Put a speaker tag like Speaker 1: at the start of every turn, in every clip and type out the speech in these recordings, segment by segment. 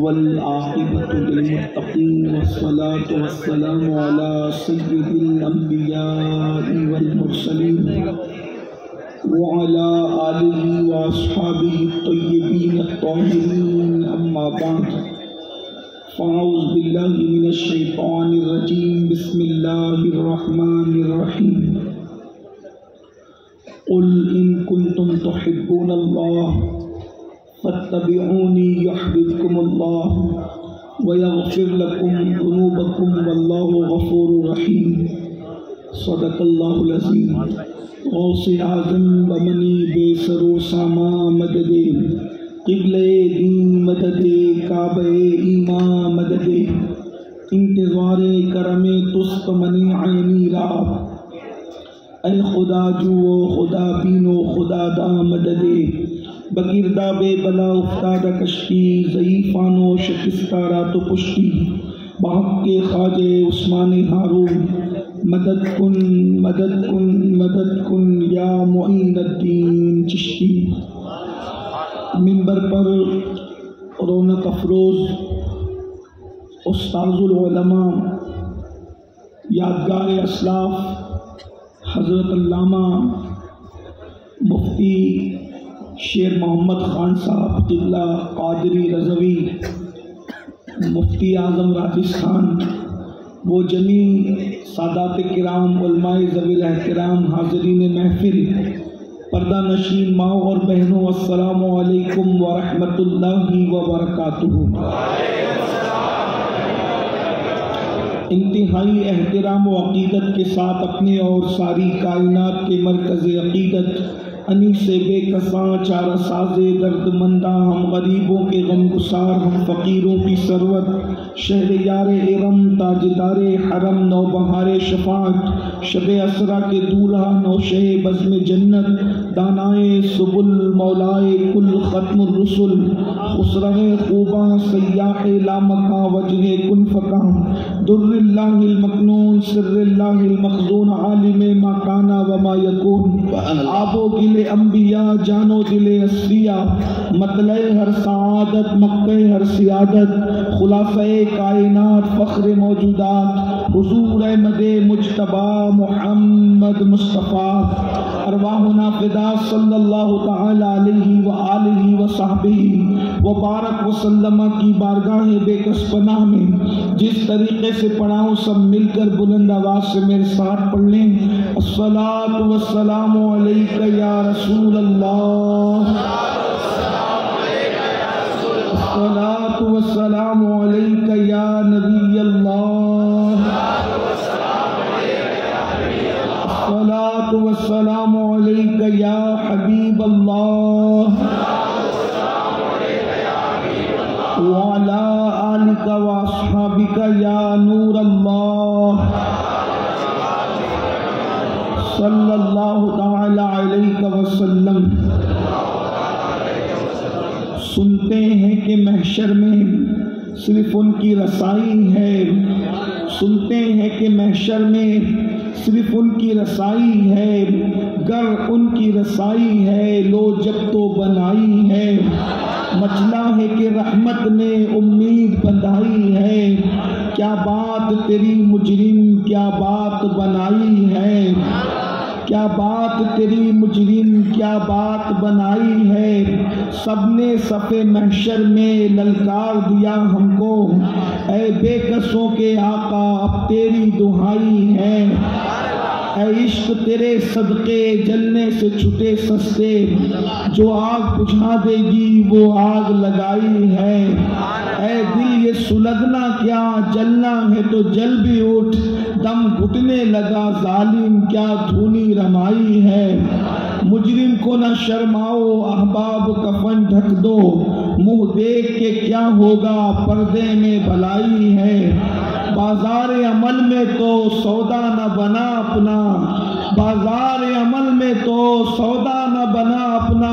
Speaker 1: والعاقبۃ للمتقین والصلاة والسلام علی سید الانبیاء والمرسلین وعلی آلہ واصحابہ الطیبین الطاہرین، اما بعد فاعوذ باللہ من الشیطان الرجیم، بسم اللہ الرحمن الرحیم۔ قل ان کنتم تحبون اللہ فاتبعونی یحببکم اللہ ویغفر لکم ذنوبکم واللہ غفور رحیم۔ صدق اللہ العظیم۔ غوث اعظم بمنی بے سر و ساما مدد، قبلِ دین مدد، کعبہ ایمان مدد، انتظار کرم تست منی عینی را، اے خدا جو و خدا بین و خدا دا مدد، بگردہ بے بلا افتادہ کشتی، ضعیفان و شکستہ رات و پشتی، بحق کے خواجہ عثمان ہارون، مدد کن مدد کن مدد کن یا معین الدین چشتی۔ منبر پر رونق افروز استاذ العلماء، یادگار اسلاف حضرت علامہ مفتی شیر محمد خان صاحب قبلہ قادری رضوی، مفتی اعظم راجستھان، وہ جمیع سادات کرام، علماء ذوی الاحترام، حاضرین محفل، پردہ نشین ماں اور بہنوں، السلام علیکم ورحمۃ اللہ وبرکاتہ۔ انتہائی احترام و عقیدت کے ساتھ اپنے اور ساری کائنات کے مرکز عقیدت، انیس بے کساں چارہ ساز درد منداں، ہم غریبوں کے غم گسار، ہم فقیروں کی ثروت، شہریار ارم، تاجدار حرم، نوبہار شفاعت، شب اسرا کے دولہا، نوشہ بزم جنت، دانائے سبل، مولائے کل ختم الرسل، خسرو خوباں، سیاح لامکاں، وجہ کن فکاں، در اللہ المکنون، سر اللہ المخزون، عالم ما کانا وما یکون، آب و گل انبیاء، جان و دل اصفیاء، مطلع ہر سعادت، مقطع ہر سیادت، خلافہ کائنات، فخر موجودات، حضور احمد مجتبی محمد مصطفیٰ، ارواحنا فدا صلی اللہ تعالی علیہ وآلہ وصحبہ وبارک وسلم کی بارگاہ بے کس پناہ میں جس طریقے سے پڑھاؤں سب مل کر بلند آواز سے میرے ساتھ پڑھ لیں۔ الصلاۃ والسلام علیک یا رسول اللہ، الصلاۃ والسلام علیک یا نبی اللہ، الصلاۃ والسلام علیک یا حبیب اللہ، وعلی آلک واصحابک یا نور اللہ، صلی اللہ تعالی علیہ وسلم۔ سنتے ہیں کہ محشر میں صرف ان کی رسائی ہے، سنتے ہیں کہ محشر میں صرف ان کی رسائی ہے، گر ان کی رسائی ہے لو جب تو بنائی ہے، مچلا ہے کہ رحمت نے امید بندھائی ہے، کیا بات تیری مجرم کیا بات بنائی ہے، کیا بات تیری مجرم کیا بات بنائی ہے، سب نے صف محشر میں للکار دیا ہم کو، اے بے کسوں کے آقا اب تیری دہائی ہے، اے عشق تیرے صدقے جلنے سے چھٹے سستے، جو آگ بجھا دے گی وہ آگ لگائی ہے، اے دل یہ سلگنا کیا جلنا ہے تو جل بھی اٹھ، دم گھٹنے لگا ظالم کیا دھونی رمائی ہے، مجرم کو نہ شرماؤ احباب کفن ڈھک دو، منہ دیکھ کے کیا ہوگا پردے میں بھلائی ہے، بازار عمل میں تو سودا نہ بنا اپنا، بازار عمل میں تو سودا نہ بنا اپنا،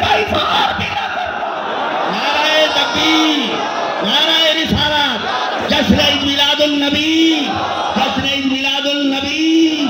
Speaker 1: کا اظہار بھی نہ کرتا۔
Speaker 2: نعرہ تکبیر، نعرہ رسالت، جشن عید میلاد النبی، جشن عید میلاد النبی۔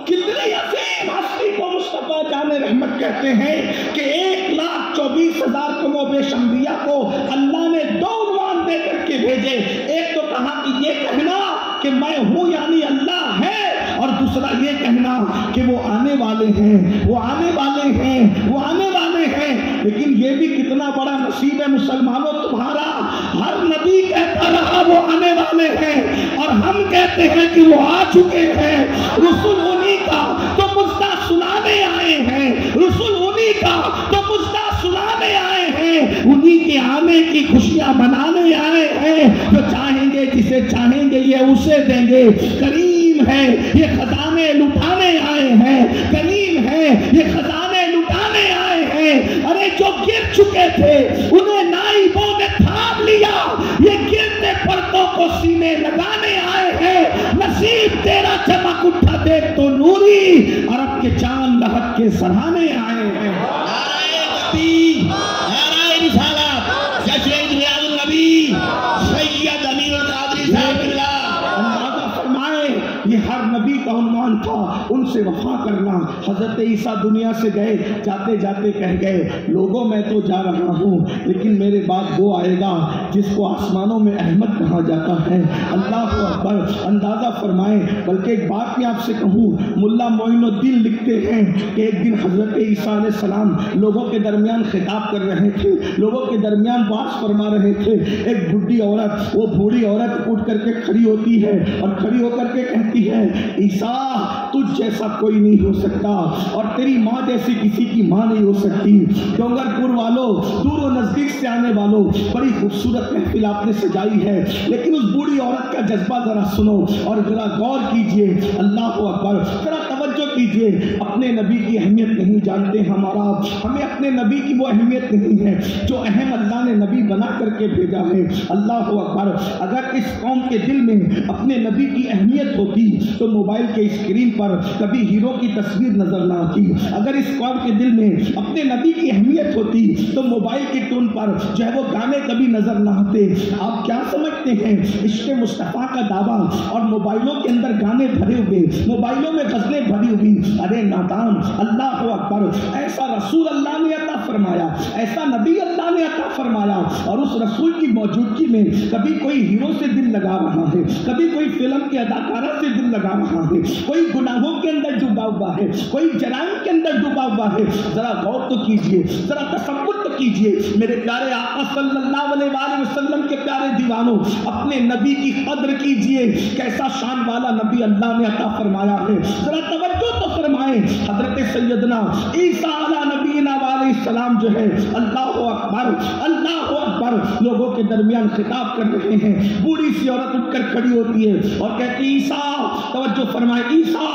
Speaker 1: کتنی عظیم ہستی کو مصطفیٰ جان رحمت کہتے ہیں کہ 1,24,000 کم و بیش انبیاء کو اللہ نے 2 عنوان دے کر کے بھیجے۔ ایک تو کہا کہ یہ کہنا کہ میں ہوں یعنی اللہ ہے، اور دوسرا یہ کہنا کہ وہ آنے والے ہیں، وہ آنے والے ہیں، وہ آنے والے ہیں۔ لیکن یہ بھی کتنا بڑا نصیب ہے مسلمانوں تمہارا، ہر نبی کہتا رہا وہ آنے والے ہیں، اور ہم کہتے ہیں کہ وہ آ چکے ہیں۔ رسول انہی کا تو مجدہ سنانے آئے ہیں، رسول انہی کا تو مجدہ سنانے آئے ہیں، انہی کے آنے کی خوشیاں منانے آئے ہیں۔ جو چاہیں گے، جسے چاہیں گے یہ اسے دیں گے۔ کریم ہے یہ خزانے لٹانے آئے ہیں، کریم ہے یہ خزانے لٹانے آئے ہیں۔ ارے جو گر چکے تھے انہیں نائبوں نے تھام لیا، یہ گرتے پردوں کو سینے لگانے آئے ہیں۔ نصیب تیرا چمک اٹھا دیکھ تو نوری، عرب کے چاند لہک کے سرانے آئے ہیں۔
Speaker 2: نعرہ تکبیر، نعرہ رسالت، جشن عید میلاد النبی، سید امیر القادری صاحب اللہ۔
Speaker 1: اندازہ فرمائے یہ ہر نبی کا عنوان تھا، ان سے وفا کرنا۔ حضرت عیسیٰ دنیا سے گئے، جاتے جاتے کہہ گئے لوگوں میں تو جا رہا ہوں لیکن میرے بعد وہ آئے گا جس کو آسمانوں میں احمد کہا جاتا ہے۔ اللہ اکبر، اندازہ فرمائے۔ بلکہ ایک بات میں آپ سے کہوں، ملا معین الدین لکھتے ہیں کہ ایک دن حضرت عیسیٰ علیہ السلام لوگوں کے درمیان خطاب کر رہے تھے، لوگوں کے درمیان بات فرما رہے تھے۔ ایک بڈھی عورت، وہ بوڑھی عورت اٹھ کر کے کھڑی ہوتی ہے اور کھڑی ہو کر کے کہتی ہے عیسیٰ تجھ جیسا کوئی نہیں ہو سکتا، اور تیری ماں جیسی کسی کی ماں نہیں ہو سکتی۔ ڈونگر پور والوں، دور و نزدیک سے آنے والوں، بڑی خوبصورت محفل آپ نے سجائی ہے، لیکن اس بوڑھی عورت کا جذبہ ذرا سنو اور ذرا غور کیجئے۔ اللہ اکبر، ذرا توجہ کیجئے۔ اپنے نبی کی اہمیت نہیں جانتے ہمارا، ہمیں اپنے نبی کی وہ اہمیت نہیں ہے جو اہم اللہ نے نبی بنا کر کے بھیجا ہے۔ اللہ اکبر، اگر اس قوم کے دل میں اپنے نبی کی اہمیت ہوتی تو موبائل کے اسکرین پر کبھی ہیرو کی تصویر نظر نہ آتی۔ اگر اس قوم کے دل میں اپنے نبی کی اہمیت ہوتی تو موبائل کی ٹون پر جو ہے وہ گانے کبھی نظر نہ آتے۔ آپ کیا سمجھتے ہیں عشق مصطفیٰ کا دعویٰ اور موبائلوں کے اندر گانے بھرے ہوئے، موبائلوں میں غزلیں بھری ہوئی؟ ارے نادان، اللہ اکبر، ایسا رسول اللہ نے عطا فرمایا، ایسا نبی اللہ نے عطا فرمایا، اور اس رسول کی موجودگی میں کبھی کوئی ہیرو سے دل لگا رہا ہے، کبھی کوئی فلم کے اداکارہ سے دل لگا رہا ہے، کوئی گناہوں کے اندر ڈوبا ہوا ہے، کوئی جرائم کے اندر ڈوبا ہوا ہے۔ ذرا غور تو کیجئے، ذرا تصور تو کیجئے۔ میرے پیارے آقا صلی اللہ علیہ وآلہ وسلم کے پیارے دیوانوں، اپنے نبی کی قدر کیجئے، کیسا شان والا نبی اللہ نے عطا فرمایا ہے۔ ذرا توجہ تو فرمائیں۔ حضرت سیدنا عیسیٰ علیہ نبینا علیہ السلام جو ہے، اللہ اکبر، اللہ اکبر، لوگوں کے درمیان خطاب کر رہے ہیں۔ بوڑھی سی عورت اٹھ کر کھڑی ہوتی ہے اور کہتی عیسیٰ، توجہ فرمائے، عیسیٰ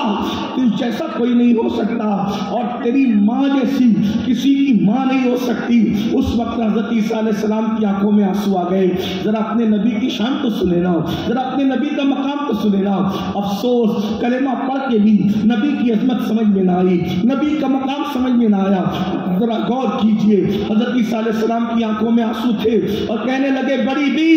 Speaker 1: تجھ جیسا کوئی نہیں ہو سکتا، اور تیری ماں جیسی کسی کی ماں نہیں ہو سکتی۔ اس وقت حضرت عیسیٰ علیہ السلام کی آنکھوں میں آنسو آ گئے۔ ذرا اپنے نبی کی شان تو سنے نا، ذرا اپنے نبی کا مقام تو سنے نا۔ افسوس، کلمہ پڑھ کے بھی نبی کی عظمت سمجھ میں نہ آئی، نبی کا مقام سمجھ میں نہ آیا۔ ذرا غور کیجئے، حضرت عیسیٰ علیہ السلام کی آنکھوں میں آنسو تھے اور کہنے لگے بڑی بی،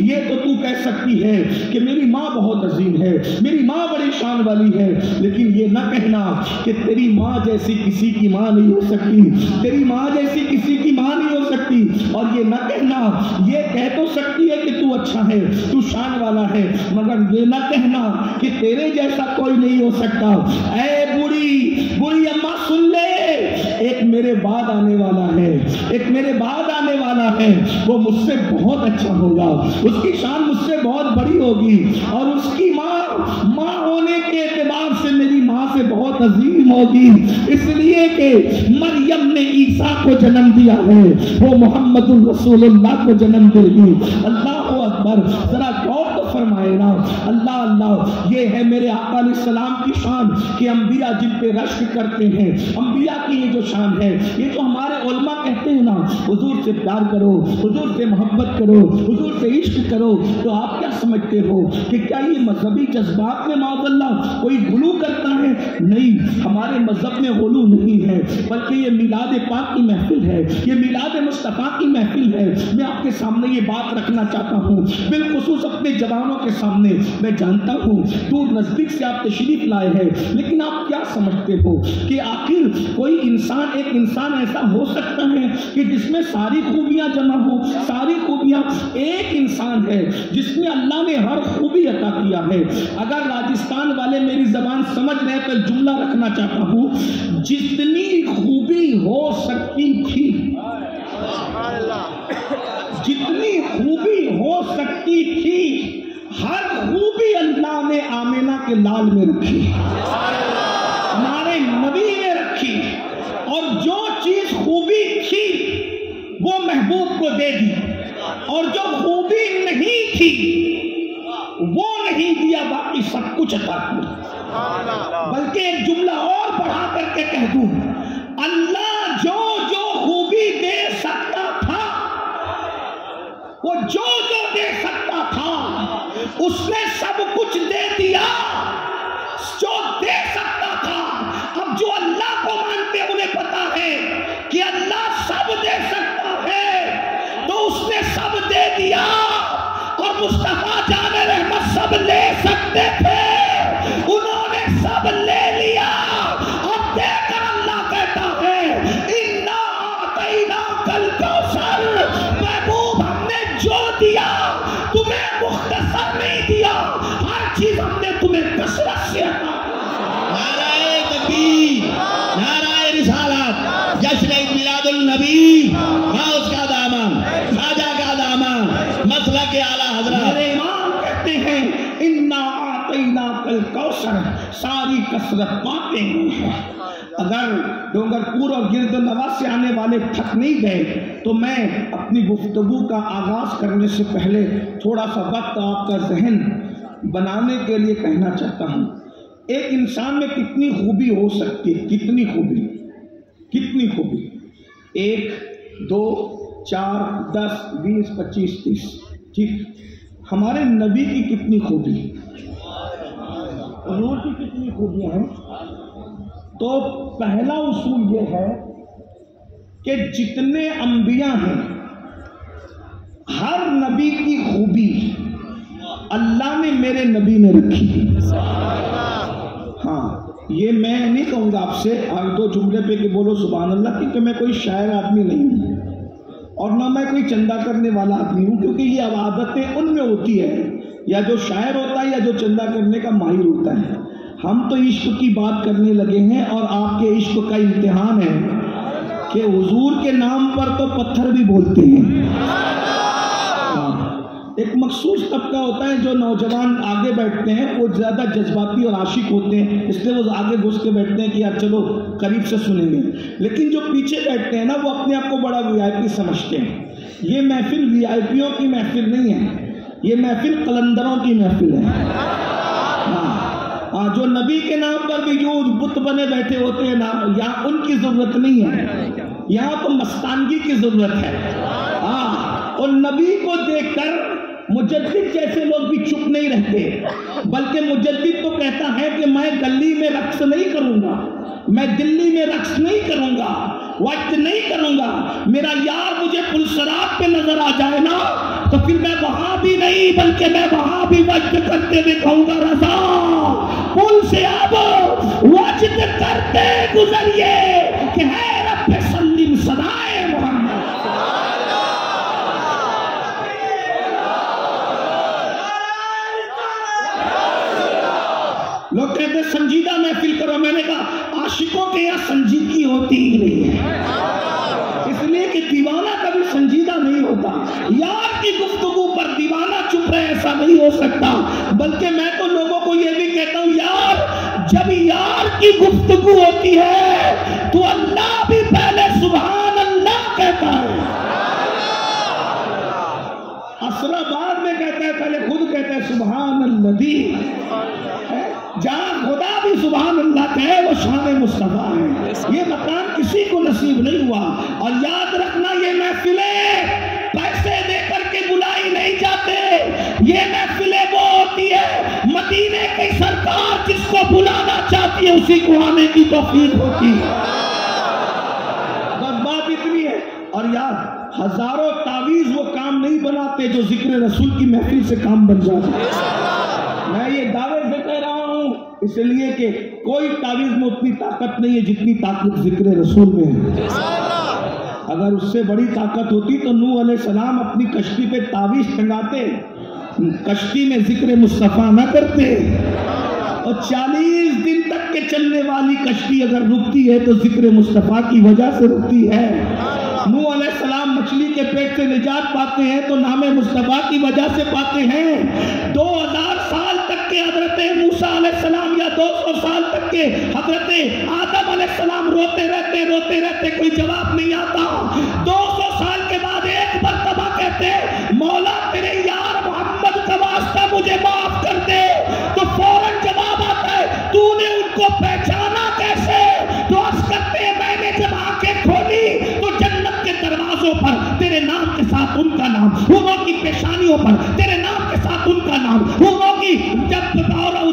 Speaker 1: یہ تو تو کہہ سکتی ہے کہ میری ماں بہت عظیم ہے، میری ماں بڑی شان والی ہے، لیکن یہ نہ کہنا کہ تیری ماں جیسی کسی کی ماں نہیں ہو سکتی، تیری ماں جیسی کسی کی ماں نہیں ہو سکتی۔ اور یہ نہ کہنا، یہ کہہ تو سکتی ہے کہ تو اچھا ہے، تو شان والا ہے، مگر یہ نہ کہنا کہ تیرے جیسا کوئی نہیں ہو سکتا۔ اے بوڑھی اماں سن لے، ایک میرے بعد آنے والا ہے، ایک میرے بعد آنے والا ہے، وہ مجھ سے بہت اچھا ہوگا، اس کی شان مجھ سے بہت بڑی ہوگی، اور اس کی ماں ہونے کے اعتبار سے میری ماں سے بہت عظیم ہوگی، اس لیے کہ مریم نے عیسیٰ کو جنم دیا ہے، وہ محمد الرسول اللہ کو جنم دے گی۔ اللہ اکبر، ذرا غور تو فرمائے نا اللہ اللہ. یہ ہے میرے آقا علیہ السلام کی شان کہ انبیاء جن پہ رشک کرتے ہیں. انبیاء کی یہ جو شان ہے, یہ جو ہمارے علماء کہتے ہیں نا حضور سے پیار کرو, حضور سے محبت کرو, حضور سے عشق کرو, تو آپ کیا سمجھتے ہو کہ کیا یہ مذہبی جذبات میں معاذ اللہ کوئی غلو کرتا ہے؟ نہیں, ہمارے مذہب میں غلو نہیں ہے, بلکہ یہ میلاد پاک کی محفل ہے, یہ میلاد مصطفیٰ کی محفل ہے. میں آپ کے سامنے یہ بات رکھنا چاہتا ہوں, بالخصوص اپنے جوانوں کے سامنے. میں جانتا ہوں دور نزدیک سے آپ تشریف لائے ہیں, لیکن آپ کیا سمجھتے ہو کہ آخر کوئی انسان, ایک انسان ایسا ہو سکتا ہے کہ جس میں ساری خوبیاں جمع ہو؟ ساری خوبیاں ایک انسان ہے جس میں اللہ نے ہر خوبی عطا کیا ہے. اگر راجستھان والے میری زبان سمجھ رہے تو جملہ رکھنا چاہتا ہوں, جتنی خوبی ہو سکتی تھی, جتنی خوبی ہو سکتی تھی, ہر خوبی اللہ نے آمینہ کے لال میں رکھی, ہمارے نبی نے رکھی, اور جو چیز خوبی تھی وہ محبوب کو دے دی, اور جو خوبی نہیں تھی وہ نہیں دیا, باقی سب کچھ عطا کیا. بلکہ ایک جملہ اور بڑھا کر کے کہہ دوں, اللہ جو جو خوبی دے سکتا تھا, وہ جو جو دے سکتا تھا اس نے سب کچھ دے دیا جو دے سکتا تھا. اب جو اللہ کو مانتے انہیں پتا ہے کہ اللہ سب دے سکتا ہے, تو اس نے سب دے دیا, اور مصطفیٰ جان رحمت سب لے سکتے تھے, انہوں نے سب لے لیا. اب دیکھ کر اللہ کہتا ہے اِنَّا أَعْطَيْنَاكَ الْكَوْثَرَ, محبوب ہم نے جو دیا تمہیں مختصر نہیں دیا, ہر چیز ہم نے تمہیں کثرت سے عطا.
Speaker 2: نعرہ تکبیر, نعرہ رسالت, جشن میلاد النبی, غوث کا دامن, خواجہ کا دامن, مسلک اعلیٰ حضرت.
Speaker 1: میرے امام کہتے ہیں اِنَّا أَعْطَيْنَاكَ الْكَوْثَرَ, ساری کثرت باتیں ہیں. اگر ڈونگر پور اور گرد نواز سے آنے والے تھک نہیں گئے تو میں اپنی گفتگو کا آغاز کرنے سے پہلے تھوڑا سا وقت آپ کا ذہن بنانے کے لیے کہنا چاہتا ہوں. ایک انسان میں کتنی خوبی ہو سکتی ہے, کتنی خوبی, کتنی خوبی, 1 2 4 10 20 25 30, ٹھیک. ہمارے نبی کی کتنی خوبی, حضور کی کتنی خوبیاں ہیں. تو پہلا اصول یہ ہے کہ جتنے انبیاء ہیں ہر نبی کی خوبی اللہ نے میرے نبی میں رکھی. ہاں, یہ میں نہیں کہوں گا آپ سے آج 2 جملے پہ کہ بولو سبحان اللہ, کیونکہ میں کوئی شاعر آدمی نہیں ہوں اور نہ میں کوئی چندہ کرنے والا آدمی ہوں, کیونکہ یہ عادتیں ان میں ہوتی ہے, یا جو شاعر ہوتا ہے یا جو چندہ کرنے کا ماہر ہوتا ہے. ہم تو عشق کی بات کرنے لگے ہیں, اور آپ کے عشق کا امتحان ہے کہ حضور کے نام پر تو پتھر بھی بولتے ہیں. ایک مخصوص طبقہ ہوتا ہے جو نوجوان آگے بیٹھتے ہیں, وہ زیادہ جذباتی اور عاشق ہوتے ہیں, اس لیے وہ آگے گھس کے بیٹھتے ہیں کہ یار چلو قریب سے سنیں گے. لیکن جو پیچھے بیٹھتے ہیں نا, وہ اپنے آپ کو بڑا وی آئی پی سمجھتے ہیں. یہ محفل وی آئی پیوں کی محفل نہیں ہے, یہ محفل قلندروں کی محفل ہے. جو نبی کے نام پر بھی جو بت بنے بیٹھے ہوتے ہیں نا, یہاں ان کی ضرورت نہیں ہے, یہاں تو مستانگی کی ضرورت ہے. اور نبی کو دیکھ کر مجدد جیسے لوگ بھی چپ نہیں رہتے, بلکہ مجدد تو کہتا ہے کہ میں گلی میں رقص نہیں کروں گا, میں دلی میں رقص نہیں کروں گا, وقت نہیں کروں گا. میرا یار مجھے پلسرات پہ نظر آ جائے نا تو پھر میں وہاں بھی نہیں بلکہ میں وہاں بھی وقت کرتے ہوئے کہوں گا رضا پل سے اب وقت کرتے گزریے کہ ہے رب سلم صدائے محمد. لوگ کہتے ہیں سنجیدہ محفل کرو, میں نے کہا عاشقوں کے یہاں سنجیدگی ہوتی ہی نہیں ہے, اس لیے کہ دیوانہ کبھی سنجیدہ نہیں ہوتا. یار کی گفتگو پر دیوانہ چپ رہے ایسا نہیں ہو سکتا. بلکہ میں تو لوگوں کو یہ بھی کہتا ہوں, یار جب یار کی گفتگو ہوتی ہے تو اللہ بھی پہلے سبحان اللہ کہتا ہے. بصرہ بعد میں کہتا ہے، پہلے خود کہتا ہے سبحان الذی، جہاں خدا بھی سبحان اللہ کہے وہ شان مصطفیٰ ہے۔ یہ مقام کسی کو نصیب نہیں ہوا۔ اور یاد رکھنا یہ محفلیں پیسے دے کر کے بلائی نہیں جاتے، یہ محفلیں وہ ہوتی ہے مدینے کی سرکار جس کو بلانا چاہتی ہے اسی کو آنے کی توفیق ہوتی ہے۔ بس بات اتنی ہے۔ اور یاد، ہزاروں تعویذ وہ کام نہیں بناتے جو ذکر رسول کی محفل سے کام بن جاتے۔ میں یہ دعوے سے کہہ رہا ہوں اس لیے کہ کوئی تعویذ میں اتنی طاقت نہیں ہے جتنی طاقت ذکر رسول میں ہے۔ اگر اس سے بڑی طاقت ہوتی تو نوح علیہ السلام اپنی کشتی پہ تعویذ ٹنگاتے، کشتی میں ذکر مصطفیٰ نہ کرتے۔ اور 40 دن تک کے چلنے والی کشتی اگر رکتی ہے تو ذکر مصطفیٰ کی وجہ سے رکتی ہے۔ نوح علیہ السلام مچھلی کے پیٹ سے نجات پاتے ہیں تو نام مصطفیٰ کی وجہ سے پاتے ہیں۔ 2000 سال تک کے حضرت موسیٰ علیہ السلام یا 200 سال تک کے حضرت آدم علیہ السلام روتے رہتے کوئی جواب نہیں آتا۔ 200 سال کے بعد ایک مرتبہ کہتے مولا تیرے یار محمد کا واسطہ مجھے معاف کر دے، تو فوراً جواب آتا ہے تو نے ان کو پہچانا کیسے؟ تو عرض کرتے ہیں میں نے جب آنکھیں کھولی تو جنت کے دروازوں پر تیرے نام کے ساتھ ان کا نام، انہوں کی پیشانیوں پر تیرے نام کے ساتھ ان کا نام، انہوں کی جب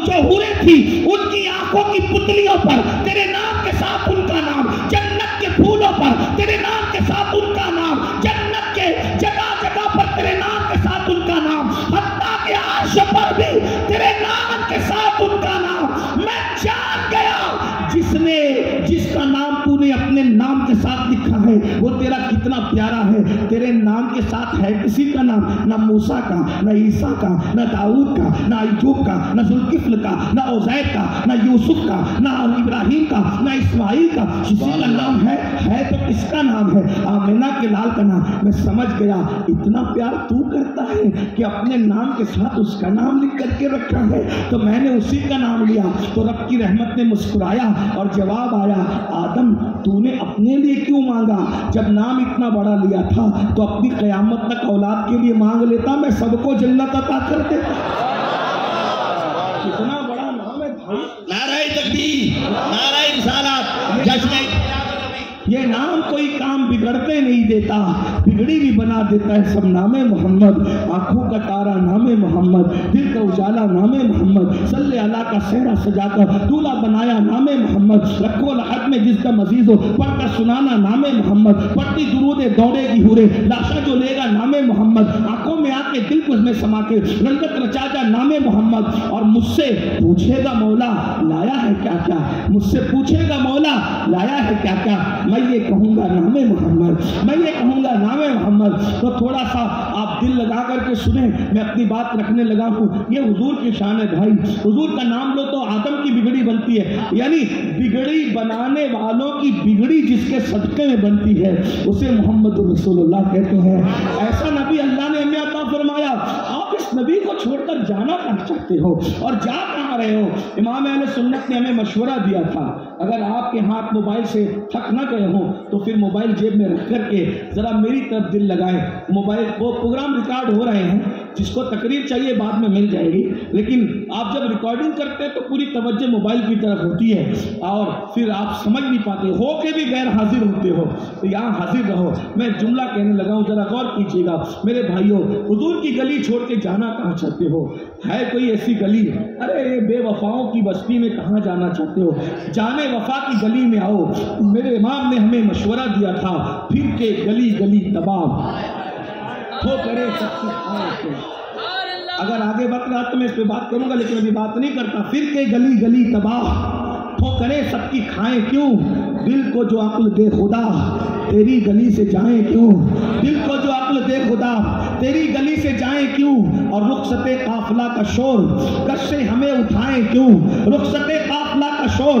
Speaker 1: جو حوریں تھی ان کی آنکھوں کی پتلیوں پر تیرے نام کے ساتھ ان کا نام، جنت کے پھولوں پر تیرے نام کے ساتھ ان کا نام، جنت کے جگہ جگہ پر تیرے نام کے ساتھ ان کا نام، حتیٰ کہ عرش پر بھی تیرے نام کے ساتھ ان کا نام۔ میں جان گیا جس کا نام تو نے اپنے نام کے ساتھ لکھا ہے وہ تیرا کتنا پیارا ہے۔ تیرے نام کے ساتھ ہے کسی کا نام، نہ موسیٰ کا، نہ عیسیٰ کا، نہ داؤد کا، نہ ایوب کا، نہ ذوالکفل کا، نہ عزیر کا، نہ یوسف کا، نہ ابراہیم کا، نہ اسماعیل کا۔ کسی کا نام ہے تو کس کا نام ہے؟ آمینہ کے لال کا نام۔ میں سمجھ گیا اتنا پیار تو کرتا ہے کہ اپنے نام کے ساتھ اس کا نام لکھ کر کے رکھا ہے، تو میں نے اسی کا نام لیا۔ تو رب کی رحمت نے مسکرایا اور جواب آیا، آدم تو نے اپنے لیے کیوں مانگا؟ جب نام اتنا بڑا لیا تھا تو اپنی قیامت تک اولاد کے لیے مانگ لیتا، میں سب کو جنت عطا کر دیتا۔ کتنا بڑا نام ہے بھائی۔
Speaker 2: نعرہ تکبیر، نعرہ رسالت، جشن۔
Speaker 1: یہ نام کوئی کام بگڑتے نہیں دیتا، بگڑی بھی بنا دیتا ہے سب۔ نام محمد، آنکھوں کا تارا نام محمد، دل کا اجالا نام محمد، صلی اللہ کا صحرا سجا کر دولہا بنایا نام محمد، رکھو لحد میں جس کا مزید ہو پڑھ کر سنانا نام محمد، پڑھتی درود دوڑے گی ہورے لاشا جو لے گا نام محمد، آنکھوں میں آ کے دل کچھ میں سما کے رنگت رچا جا نام محمد۔ اور مجھ سے پوچھے گا مولا لایا ہے کیا کیا، مجھ سے پوچھے گا مولا لایا ہے کیا کیا، میں یہ کہوں گا نام محمد، میں یہ کہوں گا نام محمد۔ تو تھوڑا سا آپ دل لگا کر کے سنیں، میں اپنی بات رکھنے لگا ہوں۔ یہ حضور کی شان ہے بھائی، حضور کا نام لو تو آدم کی بگڑی بنتی ہے، یعنی بگڑی بنانے والوں کی بگڑی جس کے صدقے میں بنتی ہے اسے محمد رسول اللہ کہتے ہیں۔ ایسا نبی اللہ نے ہمیں عطا فرمایا۔ آپ اس نبی کو چھوڑ کر جانا کہاں چاہتے ہو اور جا کہاں رہے ہو؟ امام اہل سنت نے ہمیں مشورہ دیا تھا، اگر آپ کے ہاتھ موبائل سے تھک نہ گئے ہوں تو پھر موبائل جیب میں رکھ کر کے ذرا میری طرف دل لگائیں۔ موبائل وہ پروگرام ریکارڈ ہو رہے ہیں، جس کو تقریر چاہیے بعد میں مل جائے گی، لیکن آپ جب ریکارڈنگ کرتے ہیں تو پوری توجہ موبائل کی طرف ہوتی ہے اور پھر آپ سمجھ نہیں پاتے ہو کے بھی غیر حاضر ہوتے ہو، تو یہاں حاضر رہو۔ میں جملہ کہنے لگا ہوں، ذرا غور کیجیے گا میرے بھائیوں۔ حضور کی گلی چھوڑ کے جانا کہاں چاہتے ہو؟ ہے کوئی ایسی گلی؟ ارے یہ بے وفاؤں کی بستی میں کہاں جانا چاہتے ہو؟ جانے وفا کی گلی میں آؤ۔ میرے امام نے ہمیں مشورہ دیا تھا، پھر کے گلی گلی تباہ ہو کرے سب سے۔ اگر آگے بڑھ رہا تو میں اس پہ بات کروں گا، لیکن ابھی بات نہیں کرتا۔ پھر کے گلی گلی تباہ ہو کرے سب کی کھائیں کیوں؟ دل کو جو عقل دے خدا تیری گلی سے جائیں کیوں؟ دل کو جو عقل دے خدا تیری گلی سے جائیں کیوں؟ اور رخصت قافلہ کا شور گش سے ہمیں اٹھائیں کیوں؟ رخصت قافلہ کا شور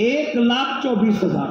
Speaker 1: 1,24,000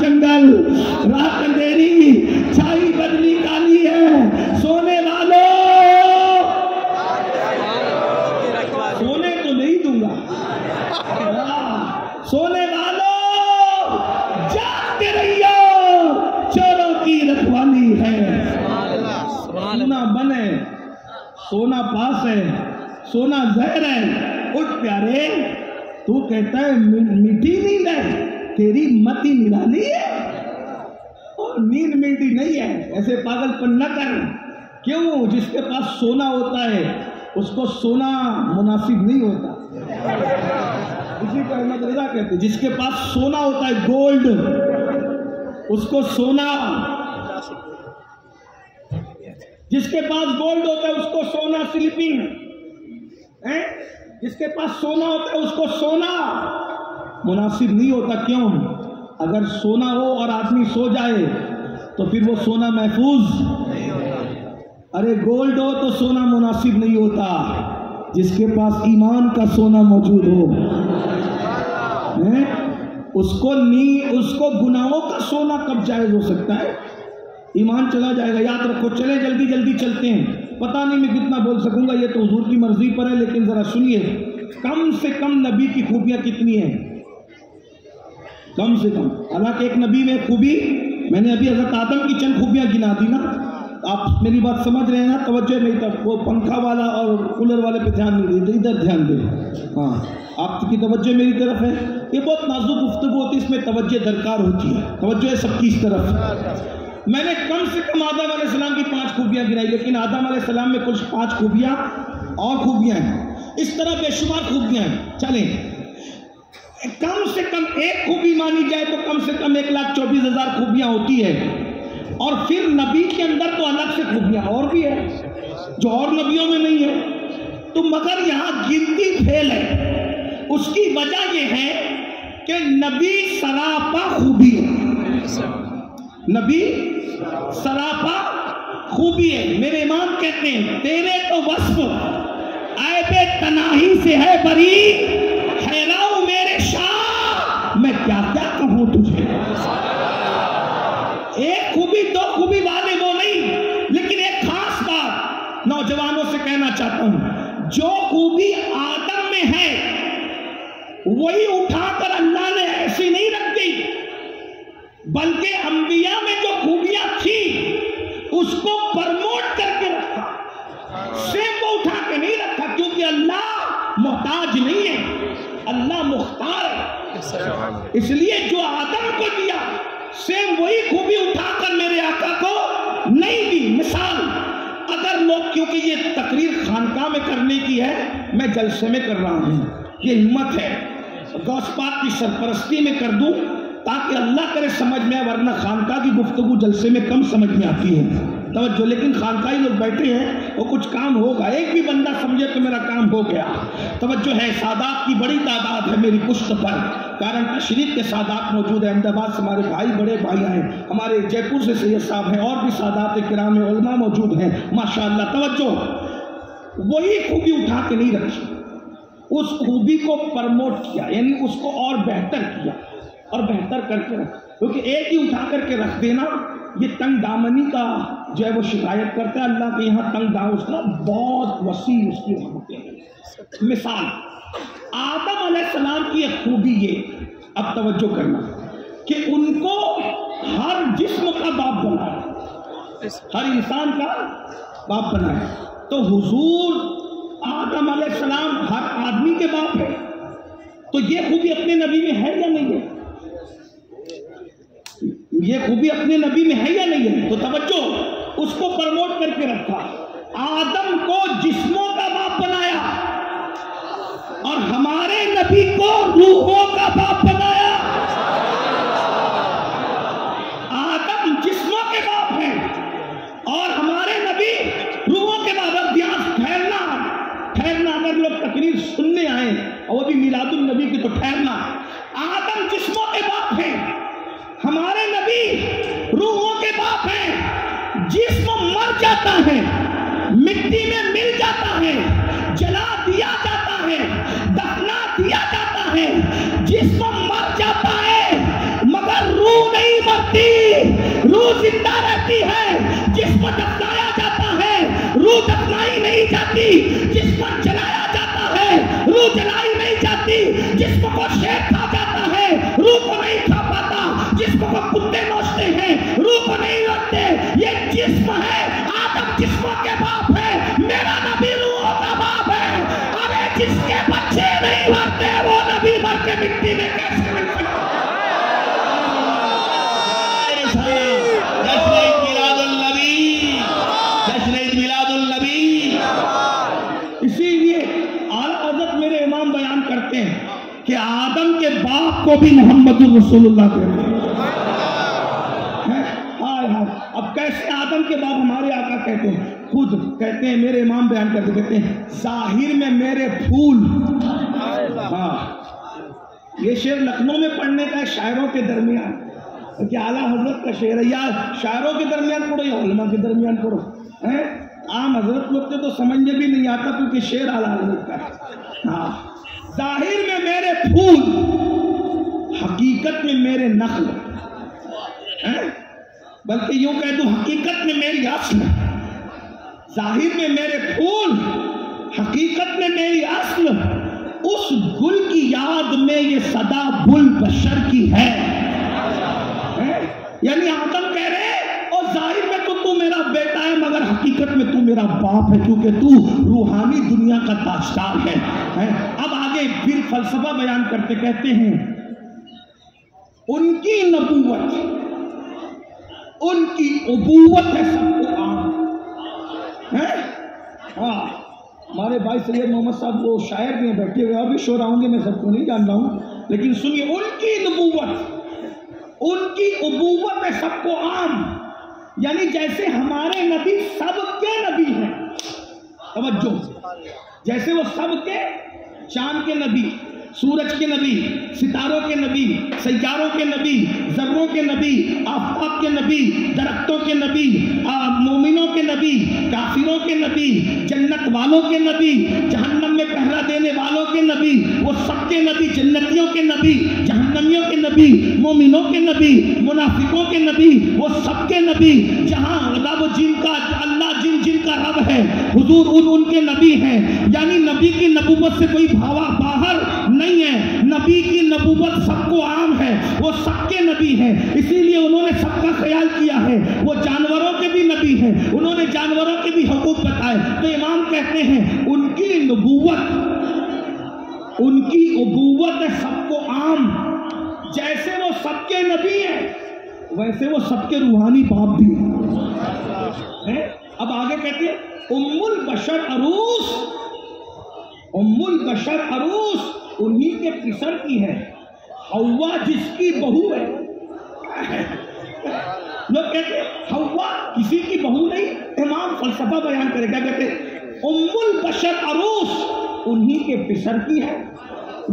Speaker 1: جنگل، رات اندھیری، چھائی بدلی کالی ہے، سونے والوں سونے تو نہیں دوں گا، سونے والوں جاگتے رہیو، چوروں کی رکھوالی ہے۔ سونا بنے، سونا پاس ہے، سونا زہر ہے۔ اٹھ پیارے، تو کہتا ہے میٹھی نیند ہے، تیری متی نرالی ہے، اور نیند میٹھی نہیں ہے، ایسے پاگل پن نہ کر۔ کیوں؟ جس کے پاس سونا ہوتا ہے اس کو سونا مناسب نہیں ہوتا، اسی کو احمد رضا کہتے ہیں، جس کے پاس سونا ہوتا ہے گولڈ، اس کو سونا، جس کے پاس گولڈ ہوتا ہے اس کو سونا سلیپنگ، جس کے پاس سونا ہوتا ہے اس کو سونا مناسب نہیں ہوتا۔ کیوں؟ اگر سونا ہو اور آدمی سو جائے تو پھر وہ سونا محفوظ، ارے گولڈ ہو تو سونا مناسب نہیں ہوتا، جس کے پاس ایمان کا سونا موجود ہو اس کو گناہوں کا سونا کب جائز ہو سکتا ہے؟ ایمان چلا جائے گا۔ یاد رکھو، چلیں جلدی جلدی چلتے ہیں، پتہ نہیں میں کتنا بول سکوں گا، یہ تو حضور کی مرضی پر ہے، لیکن ذرا سنیے، کم سے کم نبی کی خوبیاں کتنی ہیں؟ کم سے کم، حالانکہ ایک نبی میں خوبی، میں نے ابھی حضرت آدم کی چند خوبیاں گنا دی نا، آپ میری بات سمجھ رہے ہیں نا؟ توجہ نہیں تھا، وہ پنکھا والا اور کولر والے پہ دھیان نہیں دیتے، ادھر دھیان دے۔ ہاں، آپ کی توجہ میری طرف ہے، یہ بہت نازک گفتگو ہوتی ہے، اس میں توجہ درکار ہوتی ہے، توجہ ہے سب کی اس طرف۔ میں نے کم سے کم آدم علیہ السلام کی 5 خوبیاں گنائی، لیکن آدم علیہ السلام میں کچھ 5 خوبیاں اور خوبیاں ہیں، اس طرح بے شمار خوبیاں ہیں۔ چلیں، کم سے کم ایک خوبی مانی جائے تو کم سے کم 1,24,000 خوبیاں ہوتی ہے، اور پھر نبی کے اندر تو الگ سے خوبیاں اور بھی ہے جو اور نبیوں میں نہیں ہے، تو مگر یہاں گنتی فیل ہے۔ اس کی وجہ یہ ہے کہ نبی سراپا خوبی ہے، نبی سراپا خوبی ہے۔ میرے امام کہتے ہیں تیرے تو وصف عیب تناہی سے ہے بری، حیراؤں میرے شاہ میں کیا کیا کہوں تجھے۔ ایک خوبی 2 خوبی والے وہ نہیں، لیکن ایک خاص بات نوجوانوں سے کہنا چاہتا ہوں، جو خوبی آدم میں ہے وہی اٹھا کر اللہ نے ایسی نہیں رکھ دی، بلکہ انبیاء میں جو خوبیاں تھی اس کو پرموٹ کر کے رکھا، صرف وہ اٹھا کے نہیں رکھا، کیونکہ اللہ محتاج نہیں ہے، اللہ مختار ہے۔ اس لیے جو آدم کو دیا صرف وہی خوبی اٹھا کر میرے آقا کو نہیں دی۔ مثال، اگر لوگ، کیونکہ یہ تقریر خانقاہ میں کرنے کی ہے، میں جلسے میں کر رہا ہوں، یہ ہمت ہے، غوث پاک کی سرپرستی میں کر دوں تاکہ اللہ کرے سمجھ میں، ورنہ خانقاہ کی گفتگو جلسے میں کم سمجھ میں آتی ہے۔ توجہ، لیکن خانقاہی لوگ بیٹھے ہیں، وہ کچھ کام ہوگا، ایک بھی بندہ سمجھے تو میرا کام ہو گیا۔ توجہ ہے، سادات کی بڑی تعداد ہے میری پشت پر، کارن تشریف کے سادات موجود ہیں، احمد آباد سے ہمارے بھائی، بڑے بھائی آئے، ہمارے جے پور سے سید صاحب ہیں، اور بھی سادات کرام علماء موجود ہیں، ماشاءاللہ۔ توجہ، وہی خوبی اٹھا کے نہیں رکھی، اس خوبی کو پرموٹ کیا، یعنی اس کو اور بہتر کیا اور بہتر کر کے رکھا، کیونکہ ایک ہی اٹھا کر کے رکھ دینا، یہ تنگ دامنی کا جو ہے وہ شکایت کرتا ہے، اللہ کے یہاں تنگ دام اس کا بہت وسیع اس کی رحمتیں ہیں۔ مثال، آدم علیہ السلام کی ایک خوبی یہ، اب توجہ کرنا، کہ ان کو ہر جسم کا باپ بنایا، ہر انسان کا باپ بنایا، تو حضور آدم علیہ السلام ہر آدمی کے باپ ہے، تو یہ خوبی اپنے نبی میں ہے یا نہیں ہے؟ یہ خوبی اپنے نبی میں ہے یا نہیں ہے؟ تو توجہ، اس کو پرموٹ کر کے رکھا، آدم کو جسموں کا باپ بنایا اور ہمارے نبی کو روحوں کا باپ بنایا۔ آدم جسموں کے باپ ہیں اور ہمارے نبی روحوں کے باپ۔ اب دھیان، ٹھہرنا، اگر لوگ تقریر سننے آئے اور وہ بھی میلاد النبی کی، تو ٹھہرنا۔ آدم جسموں کے باپ ہیں، ہمارے نبی روحوں کے باپ ہیں۔ جسم مر جاتا ہے، مٹی میں مل جاتا ہے، جلا دیا جاتا ہے، دفنا دیا جاتا ہے، جسم ہوتی, روح زندہ رہتی ہے. جسم دفنایا جاتا ہے, روح دفنائی نہیں جاتی. جسم جلایا جاتا ہے, روح جلائی نہیں جاتی. جسم کو شیر کھا جاتا ہے, روح کو نہیں کھا پاتا. جسم کو کتے نوچتے ہیں, روح کو نہیں نوچتے. یہ جسم ہے. آدم جسموں کے باپ ہے, میرا نبی روحوں کا باپ ہے. ارے جس کے بچے نہیں مرتے وہ نبی مر کے مٹی میں کیسے مل سکتے؟ اسی لیے اعلیٰ حضرت میرے امام بیان کرتے ہیں کہ آدم کے باپ کو بھی محمد رسول اللہ کہتے ہیں. اب کیسے آدم کے باپ ہمارے آقا کہتے ہیں؟ خود کہتے ہیں, میرے امام بیان کرتے کہتے ہیں ظاہر میں میرے پھول. ہاں, یہ شعر لکھنؤ میں پڑھنے کا ہے شاعروں کے درمیان, کہ اعلیٰ حضرت کا شعر ہے. یا شاعروں کے درمیان پڑھو یا علماء کے درمیان پڑھو. عام حضرت لوگ تو سمجھنے بھی نہیں آتا کیونکہ شعر اعلیٰ حضرت کا ہے. ہاں, ظاہر میں میرے پھول, حقیقت میں میرے نخل. بلکہ یوں کہہ دوں حقیقت میں میری اصل. ظاہر میں میرے پھول, حقیقت میں میری اصل. اس گل کی یاد میں یہ صدا بل بشر کی ہے. یعنی آدم کہہ رہے اور ظاہر میں تو میرا بیٹا ہے مگر حقیقت میں تو میرا باپ ہے کیونکہ تو روحانی دنیا کا تاجدار ہے. اب آگے پھر فلسفہ بیان کرتے کہتے ہیں ان کی نبوت, ان کی ابوت ہے سب کو عام. ہاں, ہمارے بھائی سید محمد صاحب وہ شاعر بھی ہیں بیٹھے ہوئے, ابھی شعرا ہوں گے, میں سب کو نہیں جانتا ہوں, لیکن سنیے ان کی نبوت, ان کی ابوت ہے سب کو عام. یعنی جیسے ہمارے نبی سب کے نبی ہیں, توجہ, جیسے وہ سب کے چاند کے نبی, سورج کے نبی, ستاروں کے نبی, سیاروں کے نبی, ذروں کے نبی, آفتاب کے نبی, درختوں کے نبی, مومنوں کے نبی, کافروں کے نبی, جنت والوں کے نبی, جہنم میں پہرا دینے والوں کے نبی, وہ سب کے نبی, جنتیوں کے نبی, جہنمیوں کے نبی, مومنوں کے نبی, منافقوں کے نبی, وہ سب کے نبی. جہاں وہ جن کا اللہ جن کا رب ہے حضور ان کے نبی ہیں. یعنی نبی کی نبوت سے کوئی باہر نہیں ہے. نبی کی نبوت سب کو عام ہے, وہ سب کے نبی ہیں. اسی لیے انہوں نے سب کا خیال کیا ہے. وہ جانوروں کے بھی نبی ہیں, انہوں نے جانوروں کے بھی حقوق بتائے. تو امام کہتے ہیں ان کی نبوت, ان کی ابوت ہے سب کو عام. جیسے وہ سب کے نبی ہیں ویسے وہ سب کے روحانی باپ بھی ہیں. اب آگے کہتے ہیں ام البشر عروس, ام البشر عروس انہی کے پسر کی ہے. حوا جس کی بہو ہے. لوگ کہتے ہیں حوا کسی کی بہو نہیں. امام فلسفہ بیان کرے گا, کہتے ہیں ام البشر عروس انہی کے پسر کی ہے.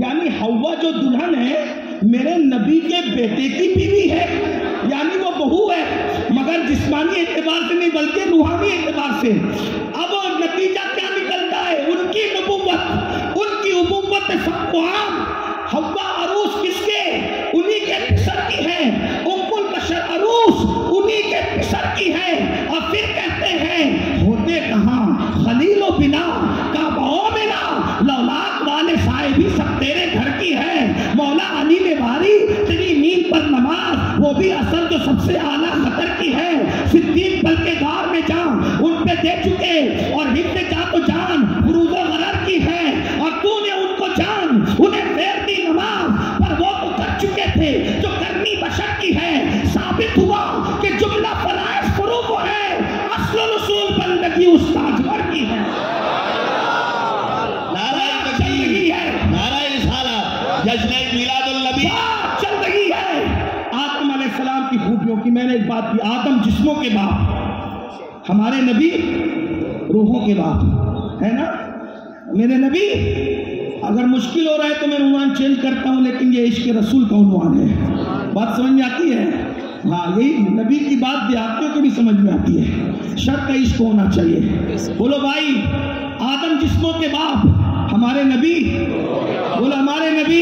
Speaker 1: یعنی حوا جو دلہن ہے میرے نبی کے بیٹے کی بیوی ہے. یعنی وہ بہو ہے مگر جسمانی اعتبار سے نہیں بلکہ روحانی اعتبار سے. اب نتیجہ کیا نکلتا ہے؟ ان کی نبوت, ان کی ابوت سب کو عام. حوا عروس کس کے؟ انہی کے پسر کی ہے. ام البشر عروس انہی کے پسر کی ہے. اور پھر کہتے ہیں ہوتے کہاں خلیل و بنا کعبہ و منا, لولاک والے صاحبی سب تیرے گھر کی ہے. مولا علی نے باری تیری نیند پر نماز, وہ بھی اثر جو سب سے اعلیٰ خطر کی ہے. صدیق بل کے غار میں جان ان پہ دے چکے, اور حفظ جا تو جان فروز و غرر کی ہے. اور تو نے ان کو جان انہیں پھیر دی نماز, پر وہ تو کر چکے تھے جو کرنی بشر کی ہے. ثابت ہوا کہ جملہ فرائض فروغ ہے, اصل و رسول بندگی اس تاجور کی ہے. چل رہی ہے آدم علیہ السلام کی خوبیوں کی. میں نے ایک بات کی, آدم جسموں کے باپ, ہمارے نبی روحوں کے باپ ہے نا. میرے نبی اگر مشکل ہو رہا ہے تو میں عنوان چینج کرتا ہوں, لیکن یہ عشق رسول کا عنوان ہے. بات سمجھ میں آتی ہے؟ ہاں, یہی نبی کی بات دیہاتیوں کو بھی سمجھ میں آتی ہے. شرط کا عشق ہونا چاہیے. بولو بھائی, آدم جسموں کے باپ, ہمارے نبی, بولو ہمارے نبی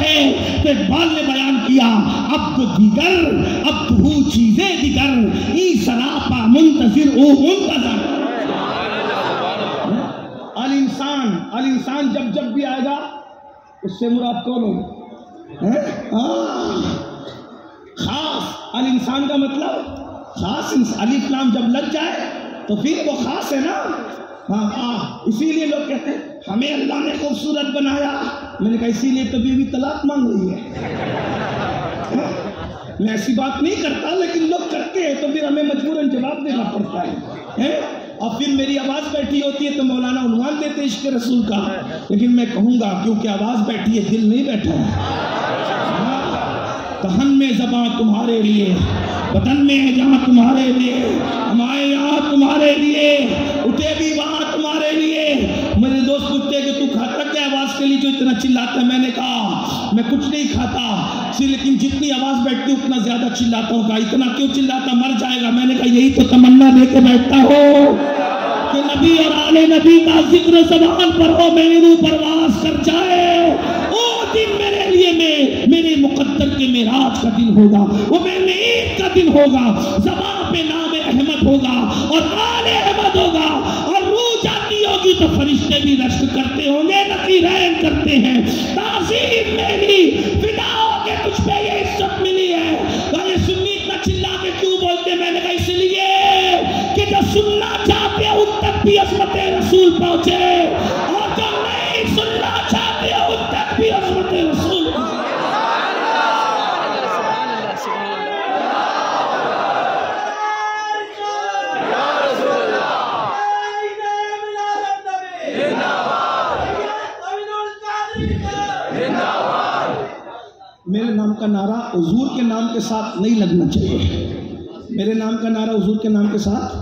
Speaker 1: ہے؟ تو اقبال نے بیان کیا عبد دیگر عبد ہو چیزیں دیگر ای سراپا منتظر او منتظر. الانسان جب بھی آئے گا اس سے مراد کون ہوگا؟ خاص. الانسان کا مطلب خاص. الف لام جب لگ جائے تو پھر وہ خاص ہے نا. اسی لیے لوگ کہتے ہیں ہمیں اللہ نے خوبصورت بنایا. میں نے کہا اسی لیے تو بیوی طلاق مانگ رہی ہے. میں ایسی بات نہیں کرتا لیکن لوگ کرتے ہیں تو پھر ہمیں مجبوراً جواب دینا پڑتا ہے. اور پھر میری آواز بیٹھی ہوتی ہے تو مولانا عنوان دیتے عشق رسول کا. لیکن میں کہوں گا کیونکہ آواز بیٹھی ہے دل نہیں بیٹھا ہے. دہن میں زباں تمہارے لیے وطن میں ہے جہاں تمہارے لیے ہمارے یہاں تمہارے لیے اٹھے بھی وہاں تمہارے لیے. میرے دوست پوچھتے کہ تو کھاتا کیا آواز کے لیے جو اتنا چلاتا ہے؟ میں نے کہا میں کچھ نہیں کھاتا لیکن جتنی آواز بیٹھتی اتنا زیادہ چلاتا ہوگا. اتنا کیوں چلاتا؟ مر جائے گا. میں نے کہا یہی تو تمنا لے کے بیٹھتا ہو کہ نبی اور آل نبی کا ذکر زبان پر ہو میری روح پرواز کر جائے. وہ دن میرے لیے میرے مقدر کے معراج کا دن ہوگا. وہ میرے عید کا دن ہوگا. زبان پہ نام احمد ہوگا اور آل احمد ہوگا اور روح جاتی ہوگی تو فرشتے بھی رشک کرتے ہوں گے نقیرین کرتے ہیں. تعظیم میری فدا ہو کے تجھ پہ یہ عزت ملی ہے. یہ سنی اتنا چلا کے کیوں بولتے؟ میں نے کہا اس لیے کہ جو سننا چاہتے ہیں ان تک بھی عظمت رسول پہنچے اور جو نہیں سننا چاہتے ہیں ان تک بھی عظمت رسول. میرے نام کا نعرہ حضور کے نام کے ساتھ نہیں لگنا چاہیے. میرے نام کا نعرہ حضور کے نام کے ساتھ.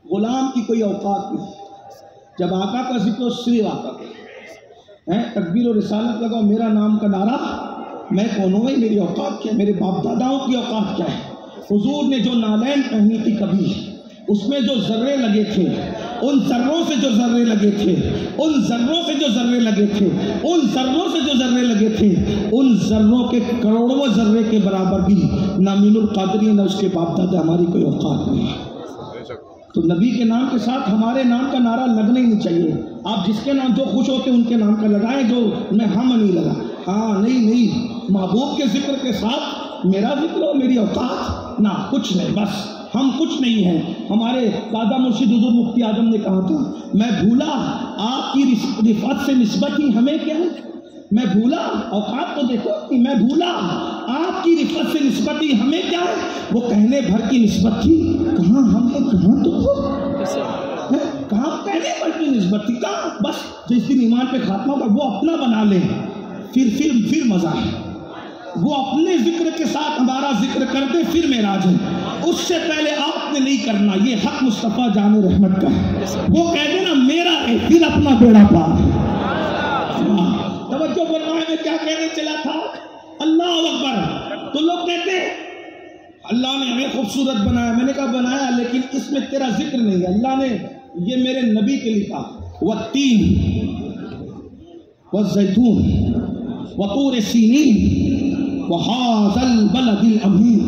Speaker 1: غلام کی کوئی اوقات نہیں. جب آقا کا ذکر صرف آقا کا تکبیر و رسالت لگاؤ. میرا نام کا نعرہ میں کون ہوں؟ میری اوقات کیا؟ میرے باپ داداؤں کی اوقات کیا ہے؟ حضور نے جو نالین پہنی تھی کبھی اس میں جو ذرے لگے تھے ان ذروں سے جو ذرے لگے تھے ان ذروں سے جو ذرے لگے تھے ان ذروں سے جو ذرے لگے تھے ان ذروں کے کروڑوں ذرے کے برابر بھی نہ مین القادری نہ اس کے باپ دادا ہماری کوئی اوقات نہیں ہے. تو نبی کے نام کے ساتھ ہمارے نام کا نعرہ لگنا ہی نہیں چاہیے. آپ جس کے نام جو خوش ہوتے ہیں ان کے نام کا لگائیں. جو میں ہم نہیں لگا. نہیں محبوب کے ذکر کے ساتھ میرا ذکر ہو میری اوقات نہ کچھ نہیں. بس ہم کچھ نہیں ہیں. ہمارے دادا مرشد حضور مفتی اعظم نے کہا تھا میں بھولا آپ کی رفعت سے نسبت ہی ہمیں کیا ہے. میں بھولا اوقات تو دیکھو میں بھولا آپ کی رفعت سے نسبت ہی ہمیں کیا ہے. وہ کہنے بھر کی نسبت تھی کہاں ہم نے کہاں تو کہاں کہنے بھر کی نسبت تھی کہاں. بس جس دن ایمان پہ خاتمہ پر وہ اپنا بنا لے پھر مزہ ہے. وہ اپنے ذکر کے ساتھ ہمارا ذکر کرتے پھر معراج ہے. اس سے پہلے آپ نے نہیں کرنا. یہ حق مصطفیٰ جان رحمت کا ہے. وہ کہہ دینا میرا ہے پھر اپنا بیڑا پار. توجہ فرمائے میں کیا کہنے چلا تھا. اللہ اکبر. تو لوگ کہتے اللہ نے ہمیں خوبصورت بنایا. میں نے کہا بنایا لیکن اس میں تیرا ذکر نہیں ہے. اللہ نے یہ میرے نبی کے لیے کہا والتین والزیتون وطور سینین وهذا البلد الأمين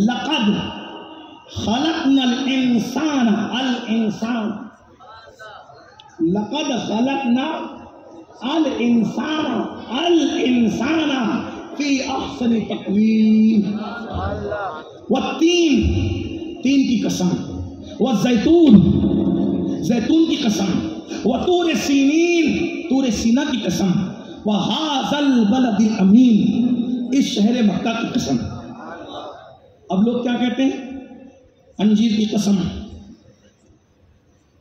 Speaker 1: لقد خلقنا الإنسان لقد خلقنا الإنسان في أحسن تقويم. والتين تین کی قسم والزیتون زیتون کی قسم وطور سینین طور سینا کی قسم وهذا البلد الامین اس شہر مکہ کی قسم. اب لوگ کیا کہتے ہیں؟ انجیر کی قسم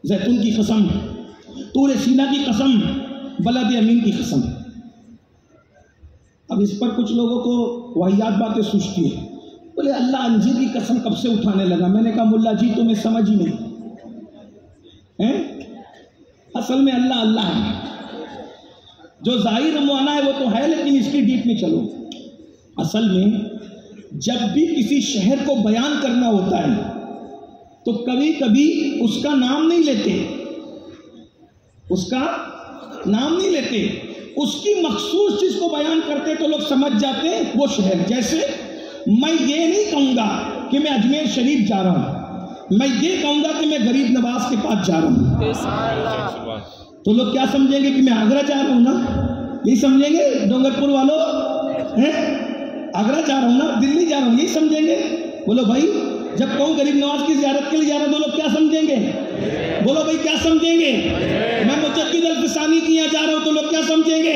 Speaker 1: زیتون کی قسم طور سینا کی قسم بلد امین کی قسم. اب اس پر کچھ لوگوں کو واحد باتیں سوچتی ہے. بولے اللہ انجیر کی قسم کب سے اٹھانے لگا؟ میں نے کہا ملا جی تمہیں سمجھ ہی نہیں. اصل میں اللہ اللہ ہے. جو ظاہر معنی ہے وہ تو ہے لیکن اس کی ڈیپ میں چلو. اصل میں جب بھی کسی شہر کو بیان کرنا ہوتا ہے تو کبھی کبھی اس کا نام نہیں لیتے. اس کی مخصوص چیز کو بیان کرتے تو لوگ سمجھ جاتے وہ شہر. جیسے میں یہ نہیں کہوں گا کہ میں اجمیر شریف جا رہا ہوں، میں یہ کہوں گا کہ میں غریب نواز کے پاس جا رہا ہوں، تو لوگ کیا سمجھیں گے کہ میں آگرہ جا رہا ہوں نا، یہی سمجھیں گے ڈونگر پور والوں، آگرہ جا رہا ہوں نا، دلی جا رہا ہوں، یہی سمجھیں گے. بولو بھائی جب کہوں غریب نواز کی زیارت کے لیے جا رہا ہوں تو لوگ کیا سمجھیں گے؟ بولو بھائی کیا سمجھیں گے؟ میں مجدد الفسانی کی یہاں جا رہا ہوں تو لوگ کیا سمجھیں گے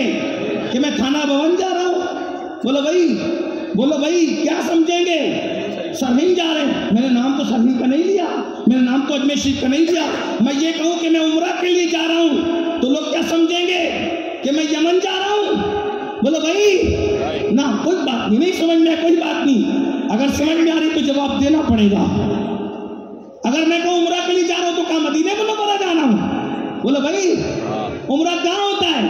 Speaker 1: کہ میں تھانہ بھون جا رہا ہوں؟ بولو بھائی کیا سمجھیں گے؟ سرہند جا رہے ہیں، میں نے نام تو سرہند کا نہیں لیا، میں نے نام تو اجمیر شریف کا نہیں لیا. میں یہ کہوں کہ میں عمرہ کے لیے جا رہا ہوں تو لوگ کیا سمجھیں گے کہ میں یمن جا رہا ہوں؟ بولو بھائی نہ، کوئی بات نہیں سمجھ میں، کوئی بات نہیں. اگر سمجھ میں آ رہی تو جواب دینا پڑے گا. اگر میں کہوں عمرہ کے لیے جا رہا ہوں تو کہاں مدینے منورہ جانا ہوں؟ بولو بھائی عمرہ کہاں ہوتا ہے؟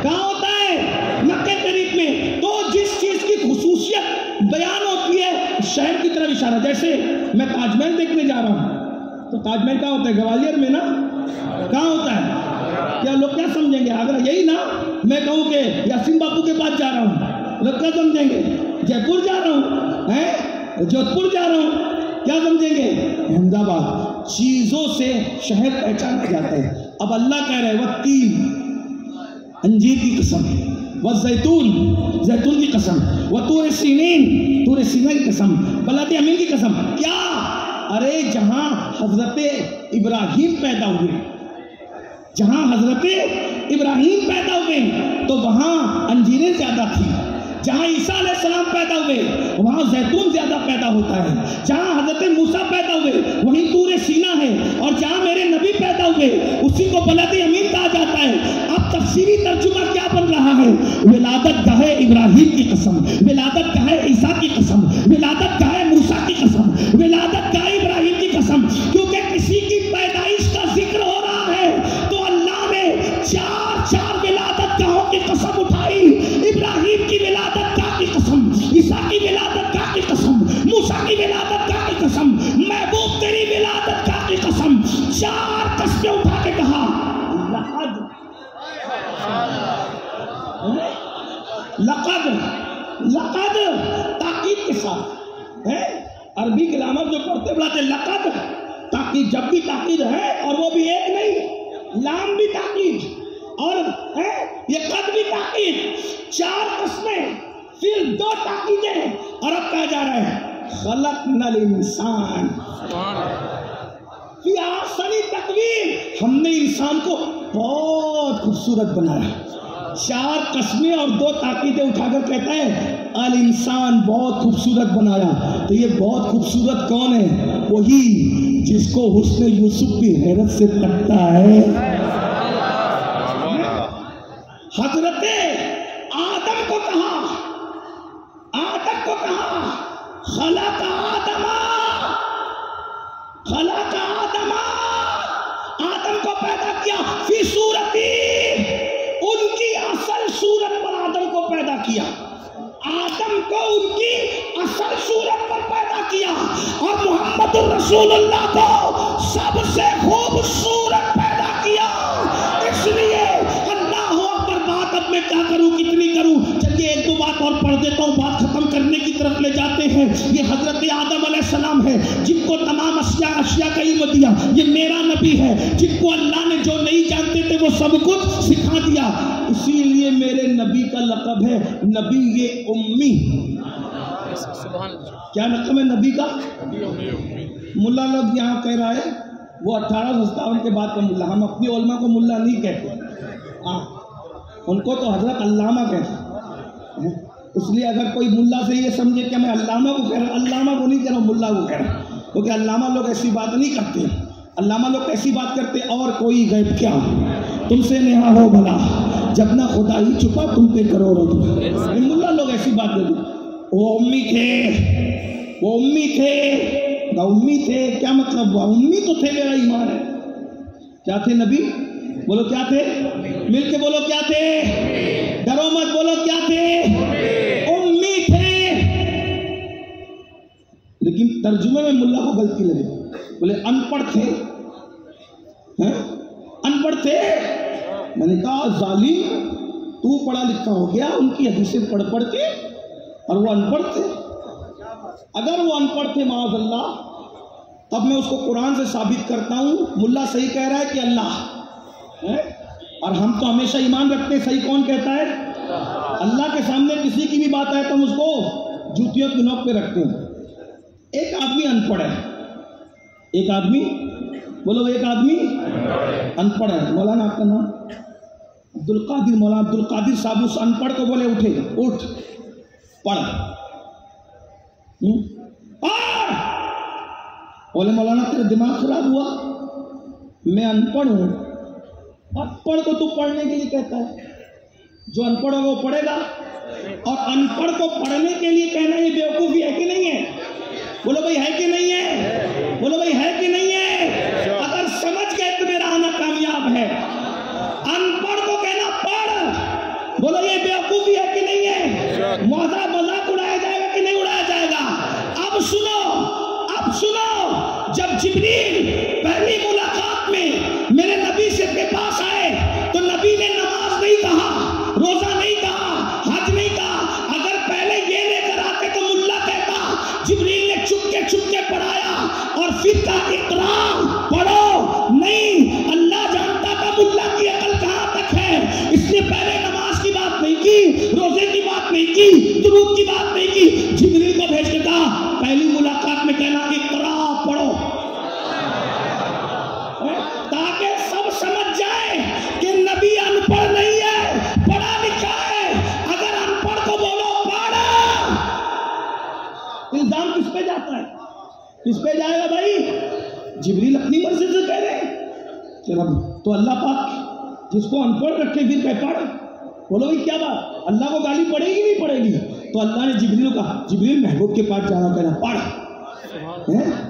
Speaker 1: کہاں ہوتا ہے؟ مکہ شریف میں. تو جس چیز کی خصوصیت بیان ہوتی ہے شہر کی طرف اشارہ. جیسے میں تاج محل دیکھنے جا رہا ہوں تو تاج محل کہاں ہوتا ہے؟ گوالیر میں نا. کہاں ہوتا ہے؟ کیا لوگ کیا سمجھیں گے؟ آگرہ یہی نا. میں کہوں کہ یاسین باپو کے پاس جا رہا ہوں، لوگ کیا سمجھیں گے؟ جے پور جا رہا ہوں، جودھ پور جا رہا ہوں، کیا سمجھیں گے؟ احمد آباد. چیزوں سے شہر پہچانا جاتا ہے. اب اللہ کہہ رہے والتین، انجیر کی قسم، والزیتون، زیتون کی قسم، وطور سینین، طور سینہ کی قسم، بلد امین کی قسم. کیا؟ ارے جہاں حضرت ابراہیم پیدا ہوئے، جہاں حضرت ابراہیم پیدا ہوئے تو وہاں انجیریں زیادہ تھی. جہاں عیسیٰ علیہ السلام پیدا ہوئے وہاں زیتون زیادہ پیدا ہوتا ہے. جہاں حضرت موسیٰ پیدا ہوئے وہیں طور سینہ ہے، اور جہاں میرے نبی پیدا ہوئے اسی کو بلد امین کہا جاتا ہے. اب تفسیری ترجمہ کیا بن رہا ہے؟ ولادت گاہ ابراہیم کی قسم، ولادت گاہ عیسیٰ کی قسم، ولادت گاہ موسیٰ کی قسم، ولادت گاہ ابراہیم کی قسم. کیونکہ کسی کی پیدائش کا ذکر ہو رہا ہے تو اللہ نے چار ولادت گاہوں کی قسم اٹھائی. ابراہیم کی ولادت گاہ کی قسم، عیسیٰ کی ولادت گاہ کی قسم، موسیٰ کی ولادت گاہ کی قسم، محبوب تیری ولادت گاہ کی قسم. 4 قسمیں اٹھا کے کہا لقد تاکید کے ساتھ. عربی گرامر جو پڑھتے پڑھاتے لقد تاکید، جب بھی تاکید ہے اور وہ بھی ایک نہیں، لام بھی تاکید اور یہ قد بھی تاکید. 4 قسمیں پھر 2 تاکیدیں، اور اب کہا جا رہا ہے خلقنا الانسان فی احسن تقویم. ہم نے انسان کو بہت خوبصورت بنایا. 4 قسمیں اور 2 تاکیدیں اٹھا کر کہتا ہے الانسان بہت خوبصورت بنایا. تو یہ بہت خوبصورت کون ہے؟ وہی جس کو حسن یوسف کی حیرت سے تکتا ہے. حضرت آدم کو کہا خلق آدم، آدم کو پیدا کیا فی صورتی، ان کی اصل صورت پر آدم کو پیدا کیا. آدم کو ان کی اصل صورت پر پیدا کیا، اور محمد الرسول اللہ کو سب سے خوبصورت پیدا کیا. اس لیے اب میں کیا کروں، کتنی کروں؟ چلیے 1-2 بات اور پڑھ دیتا ہوں، بات ختم کرنے کی طرف لے جاتے ہیں. یہ حضرت آدم علیہ السلام ہے جن کو تمام اشیاء کا علم دیا. یہ میرا نبی ہے جن کو اللہ نے جو نہیں جانتے تھے وہ سب کچھ سکھا دیا. اسی لیے میرے نبی کا لقب ہے نبی امی. کیا لقب ہے نبی کا؟ ملا لوگ یہاں کہہ رہا ہے وہ 1857 کے بعد کا ملا. ہم اپنی علماء کو ملا نہیں کہتے، ان کو تو حضرت علامہ کہتے ہیں. اس لیے اگر کوئی ملا سے یہ سمجھے کہ میں علامہ کو کہہ رہا ہوں، علامہ کو نہیں کہہ رہا ہوں، ملا کو کہہ رہا ہوں. کیونکہ علامہ لوگ ایسی بات نہیں کرتے. علامہ لوگ ایسی بات کرتے اور کوئی غیب کیا تم سے نہا ہو بھلا، جب نہ خدا ہی چھپا تم پہ کروڑوں دعا. ملا لوگ ایسی بات کرتے. وہ امی تھے. کیا مطلب؟ وہ امی تو تھے، میرا ایمان ہے. کیا تھے نبی؟ بولو کیا تھے؟ مل کے بولو کیا تھے؟ ڈرو مت، بولو کیا تھے؟ امی تھے. لیکن ترجمے میں ملا کو غلطی لگے، بولے ان پڑھ تھے. ان پڑھ تھے. میں نے کہا ظالم، تو پڑھا لکھا ہو گیا ان کی حدیثیں پڑھ پڑھ کے، اور وہ ان پڑھ تھے. اگر وہ ان پڑھ تھے معاذ اللہ، تب میں اس کو قرآن سے ثابت کرتا ہوں ملا صحیح کہہ رہا ہے کہ اللہ ہے، اور ہم تو ہمیشہ ایمان رکھتے ہیں صحیح کون کہتا ہے؟ اللہ کے سامنے کسی کی بھی بات آئے تو ہم اس کو جوتیوں کی نوک پہ رکھتے ہیں. ایک آدمی ان پڑھ ہے، ایک آدمی بولو، ایک آدمی ان پڑھ ہے. مولانا آپ کا نام؟ عبدالقادر. مولانا عبدالقادر صاحب اس ان پڑھ کو بولے اٹھے، اٹھ پڑھ. بولے مولانا تیرا دماغ خراب ہوا، میں ان پڑھ ہوں. ان پڑھ کو تو پڑھنے کے لیے کہتا ہے، جو ان پڑھ ہوگا وہ پڑھے گا. اور ان پڑھ کو پڑھنے کے لیے کہنا یہ بیوقوفی ہے کہ نہیں ہے؟ بولو بھائی ہے کہ نہیں ہے؟ بولو بھائی ہے کہ نہیں ہے؟ اگر سمجھ گئے تو میرا آنا کامیاب ہے. ان پڑھ کو کہنا پڑھ، بولو یہ بیوقوفی ہے کہ نہیں ہے؟ مذاق اڑایا جائے گا کہ نہیں اڑایا جائے گا؟ اب سنو، اب سنو. جب جبریل پہلی ملاقات میں میرے نبی سے کے پاس آئے تو نبی نے نماز نہیں کہا، روزہ نہیں کہا، حج نہیں کہا. اگر پہلے یہ لے کر آتے تو ملا کہتا. جبریل نے چپ کے پڑھایا اور پھر کہا اقرا، پڑھو. نہیں، اللہ جانتا تھا ملا کی عقل کہاں تک ہے، اس نے پہلے نماز کی بات نہیں کی، روزے کی بات نہیں کی، درود کی بات نہیں کی. جبریل کو بھیج کے کہا پہلی ملاقات میں کہنا اقرا، پڑھو، تاکہ سب سمجھ جائے کہ نبی ان پڑھ نہیں ہے، پڑھا لکھا ہے. اگر ان پڑھ کو بولو پڑھا، الزام کس پہ جاتا ہے؟ کس پہ جائے گا بھائی؟ جبریل اپنی مرضی سے کہہ رہے ہیں تو اللہ پاک جس کو ان پڑھ رکھے پھر کہ پڑھ. بولو بھائی کیا بات، اللہ کو گالی پڑے گی نہیں پڑے گی؟ تو اللہ نے جبریل کو کہا جبریل محبوب کے پاس جانا، کہنا پڑھ،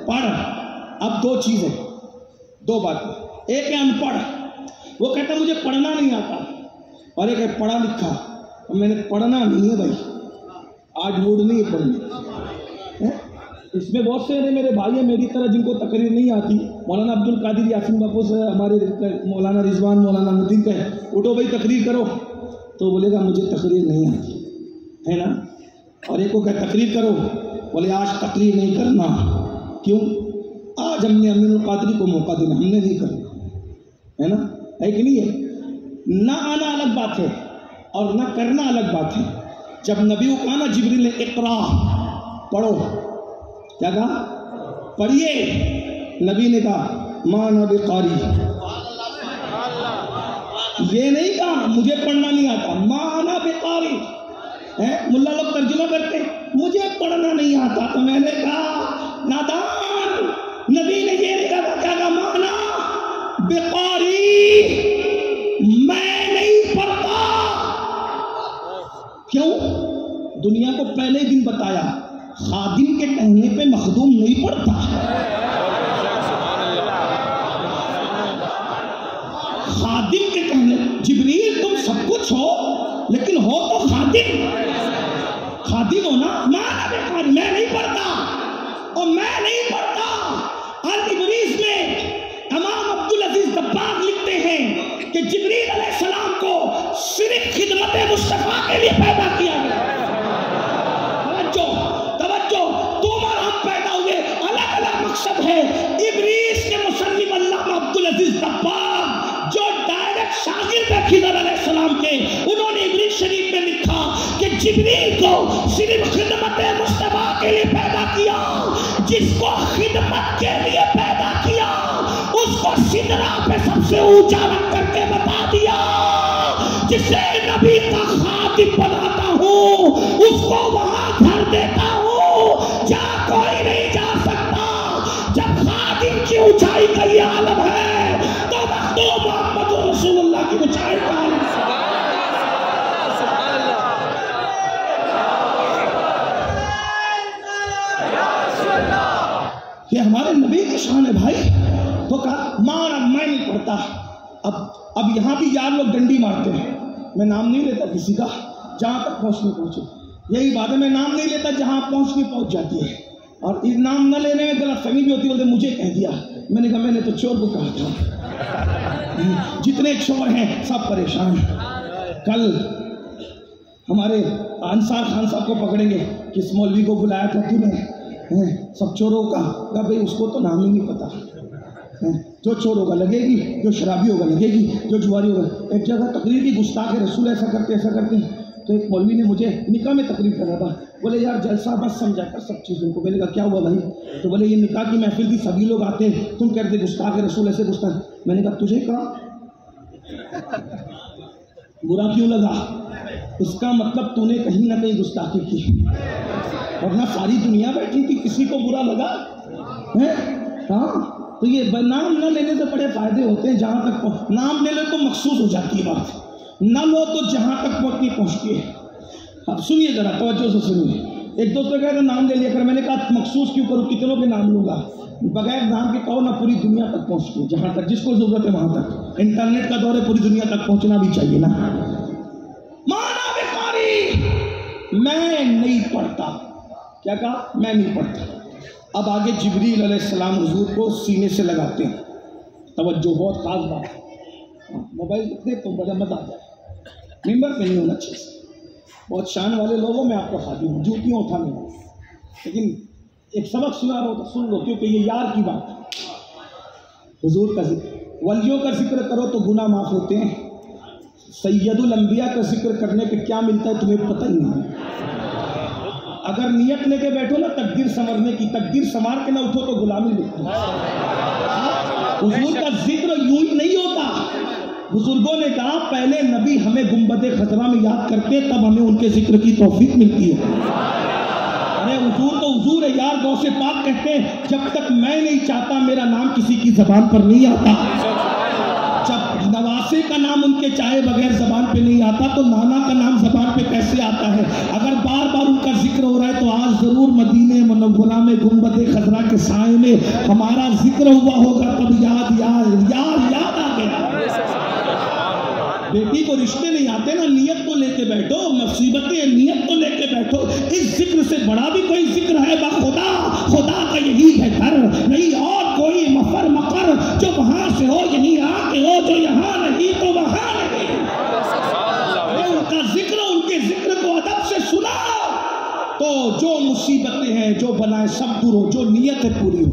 Speaker 1: پڑھ. اب دو چیزیں، دو باتیں. ایک ہے ان پڑھ، وہ کہتا مجھے پڑھنا نہیں آتا، اور ایک ہے پڑھا لکھا، میں نے پڑھنا نہیں ہے بھائی، آج موڈ نہیں ہے پڑھنے. اس میں بہت سے میرے بھائی ہیں میری طرح جن کو تقریر نہیں آتی. مولانا عبدالقادر یاسین باپو سے ہمارے مولانا رضوان، مولانا ندیم کہ اٹھو بھائی تقریر کرو، تو بولے گا مجھے تقریر نہیں آتی ہے نا. اور ایک کو کہ تقریر کرو، بولے آج تقریر نہیں کرنا. کیوں؟ آج ہم نے امین القادری کو موقع دینا، ہم نے نہیں کرنا، ہے نا، ہے کہ نہیں ہے؟ نہ آنا الگ بات ہے اور نہ کرنا الگ بات ہے. جب نبی کو کہا نا جبریل نے اقرا، پڑھو، کیا کہا؟ پڑھیے. نبی نے کہا مانا بقاری، یہ نہیں کہا مجھے پڑھنا نہیں آتا، مانا بقاری. ملا لوگ ترجمہ کرتے مجھے پڑھنا نہیں آتا، تو میں نے کہا نادان، نبی نے یہ نہیں کہا، کیا کہا؟ مانا بقاری، میں نہیں پڑھتا. کیوں؟ دنیا کو پہلے دن بتایا خادم کے کہنے پہ مخدوم نہیں پڑھتا. خادم کے کہنے، جبریل تم سب کچھ ہو لیکن ہو تو خادم، خادم ہو نا. مانا بقاری، میں نہیں پڑھتا، اور میں نہیں پڑھتا. الابریز میں امام عبدالعزیز دباغ لکھتے ہیں کہ جبریل علیہ السلام کو صرف خدمت مصطفیٰ کے لیے پیدا کیا گیا. توجہ، تم اور ہم پیدا ہوئے الگ الگ مقصد ہے. ابلیس کے مصنف علامہ عبدالعزیز دباغ جو ڈائریکٹ شاگرد ہے خضر علیہ السلام کے، انہوں نے ابلیس شریف میں لکھا کہ جبریل کو صرف خدمت مصطفیٰ کے لیے پیدا کیا. جس کو خدمت کے لیے پیدا کیا اس کو سدرا پہ سب سے اونچا رکھ کر کے بتا دیا جسے نبی کا خادم بناتا ہوں اس کو وہاں گھر دیتا ہوں جہاں کوئی نہیں جا سکتا. جب خادم کی اونچائی کا یہ عالم ہے تو مخدوم محمد رسول اللہ کی اونچائی کا عالم ہے. یہ ہمارے نبی کی شان ہے بھائی. تو کہا مانا میں نہیں پڑھتا. اب یہاں بھی یار لوگ ڈنڈی مارتے ہیں. میں نام نہیں لیتا کسی کا، جہاں تک پہنچنے پہنچے. یہی بات ہے، میں نام نہیں لیتا، جہاں پہنچنے پہنچ جاتی ہے. اور اس نام نہ لینے میں غلط فہمی بھی ہوتی ہے. مجھے کہہ دیا، میں نے کہا میں نے تو چور کو کہا تھا. جتنے چور ہیں سب پریشان. کل ہمارے انصار خان صاحب کو پکڑیں گے، کس مولوی کو بلایا تھا تو نے؟ سب چوروں کا، کہا بھئی اس کو تو نام ہی نہیں پتا، جو چور ہوگا لگے گی، جو شرابی ہوگا لگے گی، جو جواری ہوگا۔ ایک جگہ تقریر کی، گستاخ رسول ایسا کرتے ہیں، تو ایک مولوی نے مجھے نکاح میں تقریر کرا تھا، بولے یار جلسہ بس سمجھا کر سب چیزوں کو۔ میں نے کہا کیا ہوا بھائی؟ تو بولے یہ نکاح کی محفل تھی، سبھی لوگ آتے ہیں، تم کہتے گستاخ رسول ایسے گستاخ۔ میں نے کہا تجھے کہا برا کیوں لگا؟ اس کا مطلب تو نے کہیں نہ کہیں گستاخی کی، ورنہ ساری دنیا بیٹھی تھی، کسی کو برا لگا؟ ہاں، تو یہ نام نہ لینے سے بڑے فائدے ہوتے ہیں، جہاں تک نام لے لے تو مخصوص ہو جاتی ہے بات، نہ لو تو جہاں تک پہنچتی ہے۔ اب سنیے ذرا توجہ سے سنیے، ایک دوسرے کا نام لے لیا کر، میں نے کہا مخصوص کیوں کروں، کتنوں کے نام لوں گا؟ بغیر نام کے کہو نہ پوری دنیا تک پہنچتی ہے، جہاں تک جس کو ضرورت ہے وہاں تک۔ انٹرنیٹ کا دور ہے، پوری دنیا تک پہنچنا بھی چاہیے نا۔ مانا بخاری میں نہیں پڑھتا، کیا کہا؟ میں نہیں پڑھتا۔ اب آگے جبریل علیہ السلام حضور کو سینے سے لگاتے ہیں، توجہ بہت خاص بات ہے، موبائل دے تو بڑا مزہ آ جائے، ممبر پہ نہیں ہونا چاہیے، بہت شان والے لوگوں میں آپ کو خادم ہوں، جوتیاں اٹھانے والے، لیکن ایک سبق سنا رہا ہو تو سن لو، کیونکہ یہ یار کی بات ہے۔ حضور کا ذکر، ولیوں کا ذکر کرو تو گناہ معاف ہوتے ہیں، سید الانبیاء کا ذکر کرنے پہ کیا ملتا ہے تمہیں پتہ ہی نہیں۔ اگر نیت لے کے بیٹھو نا تقدیر سنورنے کی، تقدیر سنوار کے نہ اٹھو تو غلامی لکھو۔ حضور کا ذکر یوں ہی نہیں ہوتا، بزرگوں نے کہا پہلے نبی ہمیں گنبد خضرا میں یاد کرتے، تب ہمیں ان کے ذکر کی توفیق ملتی ہے۔ ارے حضور تو حضور ہے یار، غوث پاک کہتے ہیں جب تک میں نہیں چاہتا میرا نام کسی کی زبان پر نہیں آتا، جب نواسے کا نام ان کے چاہے بغیر زبان پہ نہیں آتا تو نانا کا نام زبان پہ کیسے آتا ہے؟ اگر بار بار ان کا ذکر ہو رہا ہے تو آج ضرور مدینہ منورہ میں گنبد خضرا کے سائے میں ہمارا ذکر ہوا ہوگا، تب یاد آ گیا۔ بیٹی کو رشتے نہیں آتے نا، نیت کو لے کے بیٹھو، مصیبتیں نیت کو لے کے بیٹھو، اس ذکر سے بڑا بھی کوئی ذکر ہے بخدا، خدا کا یہی ہے گھر، نہیں اور کوئی مفر مقر، جو وہاں سے ہو یہیں آ کے ہو، جو یہاں نہیں تو وہاں نہیں۔ ان کا ذکر، ان کے ذکر کو ادب سے سنا تو جو مصیبتیں ہیں جو بلائیں سب دور ہو، جو نیت ہے پوری ہو،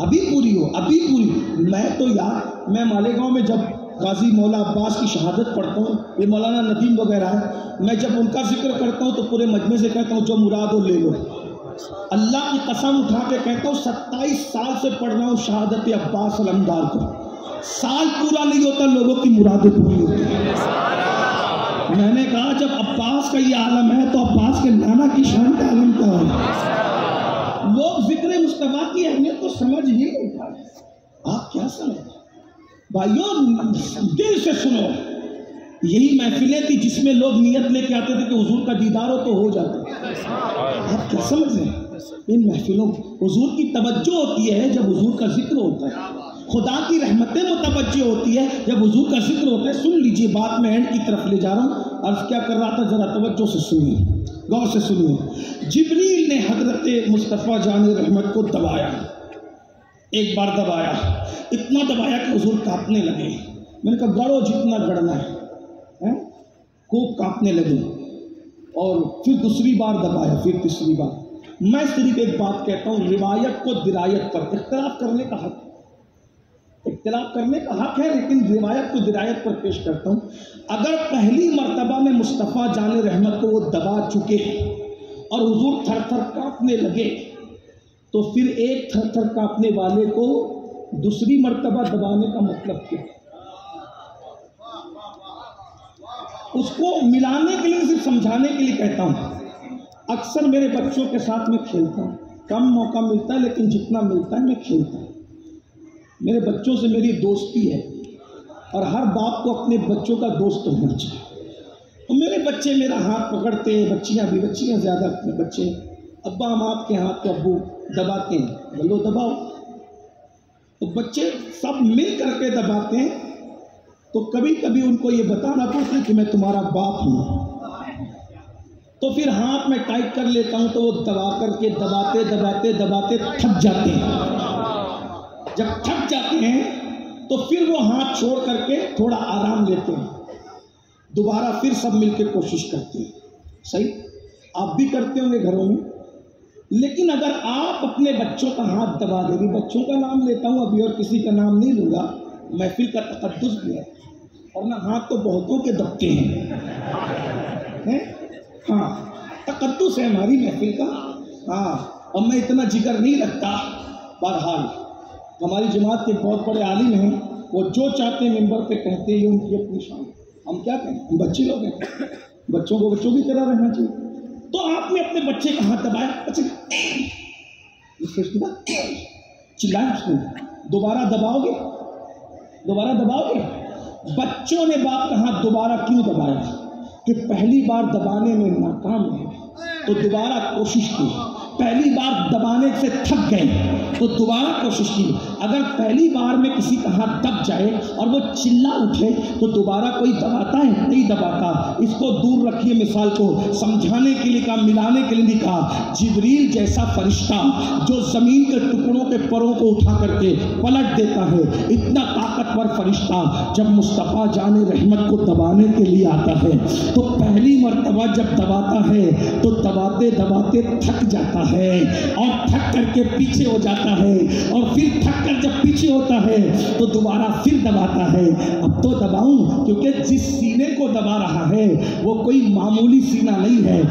Speaker 1: ابھی پوری ہو، ابھی پوری۔ میں تو یار میں مالیگاؤں میں جب غازی مولا عباس کی شہادت پڑھتا ہوں، یہ مولانا ندیم وغیرہ ہے، میں جب ان کا ذکر کرتا ہوں تو پورے مجمع سے کہتا ہوں جو مراد ہو لے لو۔ اللہ کی قسم اٹھا کے کہتا ہوں 27 سال سے پڑھ رہا ہوں شہادت عباس علمدار کو، سال پورا نہیں ہوتا لوگوں کی مرادیں پوری ہوتی ہیں۔ میں نے کہا جب عباس کا یہ عالم ہے تو عباس کے نانا کی شان کا عالم کیا ہے؟ لوگ ذکر مصطفیٰ کی اہمیت کو سمجھ ہی نہیں پائے۔ آپ کیا سمجھ بھائیوں، دل سے سنو، یہی محفلیں تھی جس میں لوگ نیت لے کے آتے تھے کہ حضور کا دیدار ہو تو ہو جاتا۔ آپ کیا سمجھ رہے ہیں؟ ان محفلوں حضور کی توجہ ہوتی ہے جب حضور کا ذکر ہوتا ہے، خدا کی رحمتیں متوجہ ہوتی ہے جب حضور کا ذکر ہوتا ہے۔ سن لیجئے بات میں اینڈ کی طرف لے جا رہا ہوں، عرض کیا کر رہا تھا ذرا توجہ سے سنیے، غور سے سنیے۔ جبریل نے حضرت مصطفیٰ جان رحمت کو دبایا، ایک بار دبایا، اتنا دبایا کہ حضور کانپنے لگے۔ میں نے کہا گڑو جتنا گڑنا ہے، خوب کانپنے لگے، اور پھر دوسری بار دبایا، پھر تیسری بار۔ میں صرف ایک بات کہتا ہوں، روایت کو درایت پر، اختلاف کرنے کا حق، اختلاف کرنے کا حق ہے، لیکن روایت کو درایت پر پیش کرتا ہوں۔ اگر پہلی مرتبہ میں مصطفیٰ جان رحمت کو وہ دبا چکے اور حضور تھر تھر کانپنے لگے تو پھر ایک تھر تھر کانپنے والے کو دوسری مرتبہ دبانے کا مطلب کیا؟ اس کو ملانے کے لیے، صرف سمجھانے کے لیے کہتا ہوں۔ اکثر میرے بچوں کے ساتھ میں کھیلتا ہوں، کم موقع ملتا ہے لیکن جتنا ملتا ہے میں کھیلتا ہوں۔ میرے بچوں سے میری دوستی ہے اور ہر باپ کو اپنے بچوں کا دوست ہونا چاہیے۔ تو میرے بچے میرا ہاتھ پکڑتے ہیں، بچیاں بھی، بچیاں زیادہ اپنے بچے، ابا ہم آپ کے ہاتھ کو ابو دباتے ہیں، بولو دباؤ، تو بچے سب مل کر کے دباتے ہیں۔ تو کبھی کبھی ان کو یہ بتانا پڑتا ہے کہ میں تمہارا باپ ہوں، تو پھر ہاتھ میں ٹائٹ کر لیتا ہوں تو وہ دبا کر کے دباتے دباتے دباتے تھک جاتے ہیں۔ جب تھک جاتے ہیں تو پھر وہ ہاتھ چھوڑ کر کے تھوڑا آرام لیتے ہیں، دوبارہ پھر سب مل کے کوشش کرتے ہیں۔ صحیح آپ بھی کرتے ہوں گے گھروں میں. لیکن اگر آپ اپنے بچوں کا ہاتھ دبا دیں گے، بچوں کا نام لیتا ہوں ابھی اور کسی کا نام نہیں لوں گا، محفل کا تقدس بھی ہے، اور نہ ہاتھ تو بہتوں کے دبتے ہیں. ہاں تقدس ہے ہماری محفل کا. ہاں اور میں اتنا جگر نہیں رکھتا. بہرحال ہماری جماعت کے بہت بڑے عالم ہیں، وہ جو چاہتے ہیں ممبر پہ کہتے ہیں، یہ ان کی اپنی شان. ہم کیا کہیں، ہم بچے لوگ ہیں، بچوں کو بچوں کی طرح رہنا چاہیے. تو آپ نے اپنے بچے کا ہاتھ دبایا، بچے چلائیں اس کو، دوبارہ دباؤ گے، دوبارہ دباؤ گے. بچوں نے باپ کا ہاتھ دوبارہ کیوں دبایا؟ کہ پہلی بار دبانے میں ناکام ہے تو دوبارہ کوشش کی، پہلی بار دبانے سے تھک گئے تو دوبارہ کوشش کی. اگر پہلی بار میں کسی کا ہاتھ دب جائے اور وہ چلا اٹھے تو دوبارہ کوئی دباتا ہے؟ نہیں دباتا. اس کو دور رکھیے، مثال کو سمجھانے کے لیے کہا، ملانے کے لیے کہا. جبریل جیسا فرشتہ جو زمین کے ٹکڑوں کے پروں کو اٹھا کر کے پلٹ دیتا ہے، اتنا طاقتور فرشتہ جب مصطفیٰ جان رحمت کو دبانے کے لیے آتا ہے تو پہلی مرتبہ جب دباتا ہے تو دباتے دباتے تھک جاتا ہے اور تھک کر کے پیچھے ہو جاتا ہے، اور پھر تھک کر جب پیچھے ہوتا ہے تو دوبارہ پھر دباتا ہے. اب تو دباؤں، کیونکہ جس سینے کو دبا رہا ہے وہ کوئی معمولی سینہ نہیں ہے،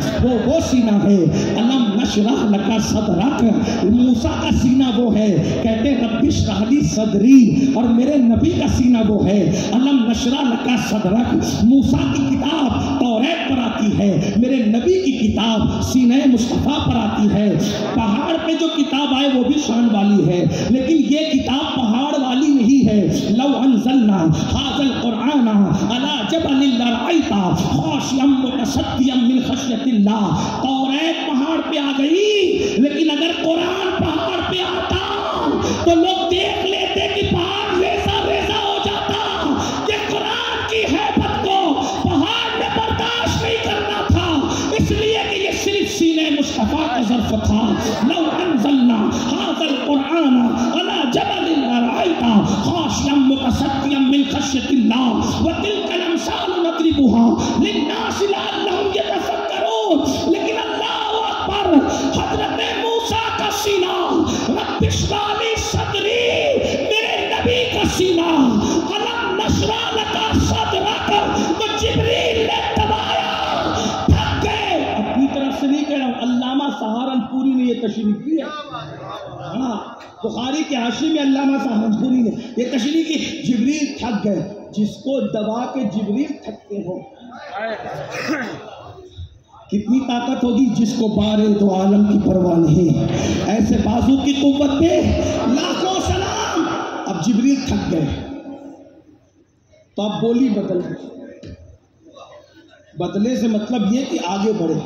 Speaker 1: وہ سینہ ہے. الم نشرح لک صدرک، موسیٰ کا سینہ وہ ہے، کہتے ہیں رب اشرح لی صدری، اور میرے نبی کا سینہ وہ ہے الم نشرح لک صدرک. موسیٰ کی کتاب توریت پر آتی ہے، میرے نبی کی کتاب سینہ مصطفیٰ پر آتی ہے. پہاڑ پہ جو کتاب آئے وہ بھی شان والی ہے، لیکن یہ کتاب پہاڑ والی نہیں ہے. لو انزلنا ھذا القرآن علی جبل لرأیت خاشعا متصدعا من خشیۃ اللہ. توریت پہاڑ پہ آ گئی، لیکن اگر قرآن پہاڑ پہ آتا تو لوگ دیکھ لیتے کہ پہاڑ ریزہ ریزہ ہو جاتا. کہ قرآن کی ہیبت کو پہاڑ نے برداشت نہیں کرنا تھا، اس لیے کہ یہ صرف سینہ مصطفیٰ کا ظرف تھا. لو انزلنا ھذا القرآن علی جبل لرأیت خاشعا متصدعا من خشیۃ اللہ وتلک الامثال نضربها للناس لعلهم يتفکرون. لیکن اللہ اکبر، حضرت موسیٰ کا سینہ رب اشرح لی صدری، میرے نبی کا سینہ الم نشرح لک صدرک، تو جبریل نے دبایا، تھک گئے. اپنی طرف سے نہیں کہہ رہا ہوں، علامہ سہارنپوری نے یہ تشریح کی ہے. ہاں بخاری کے حاشی میں علامہ سہارنپوری نے یہ تشریح کی، جبریل تھک گئے. جس کو دبا کے جبریل تھکتے ہو، کتنی طاقت ہوگی جس کو بارے دو عالم کی پرواہ نہیں. ایسے بازو کی قوت پہ لاکھوں سلام. اب جبریل تھک گئے تو اب بولی بدل گئی. بدلے سے مطلب یہ کہ آگے بڑھے.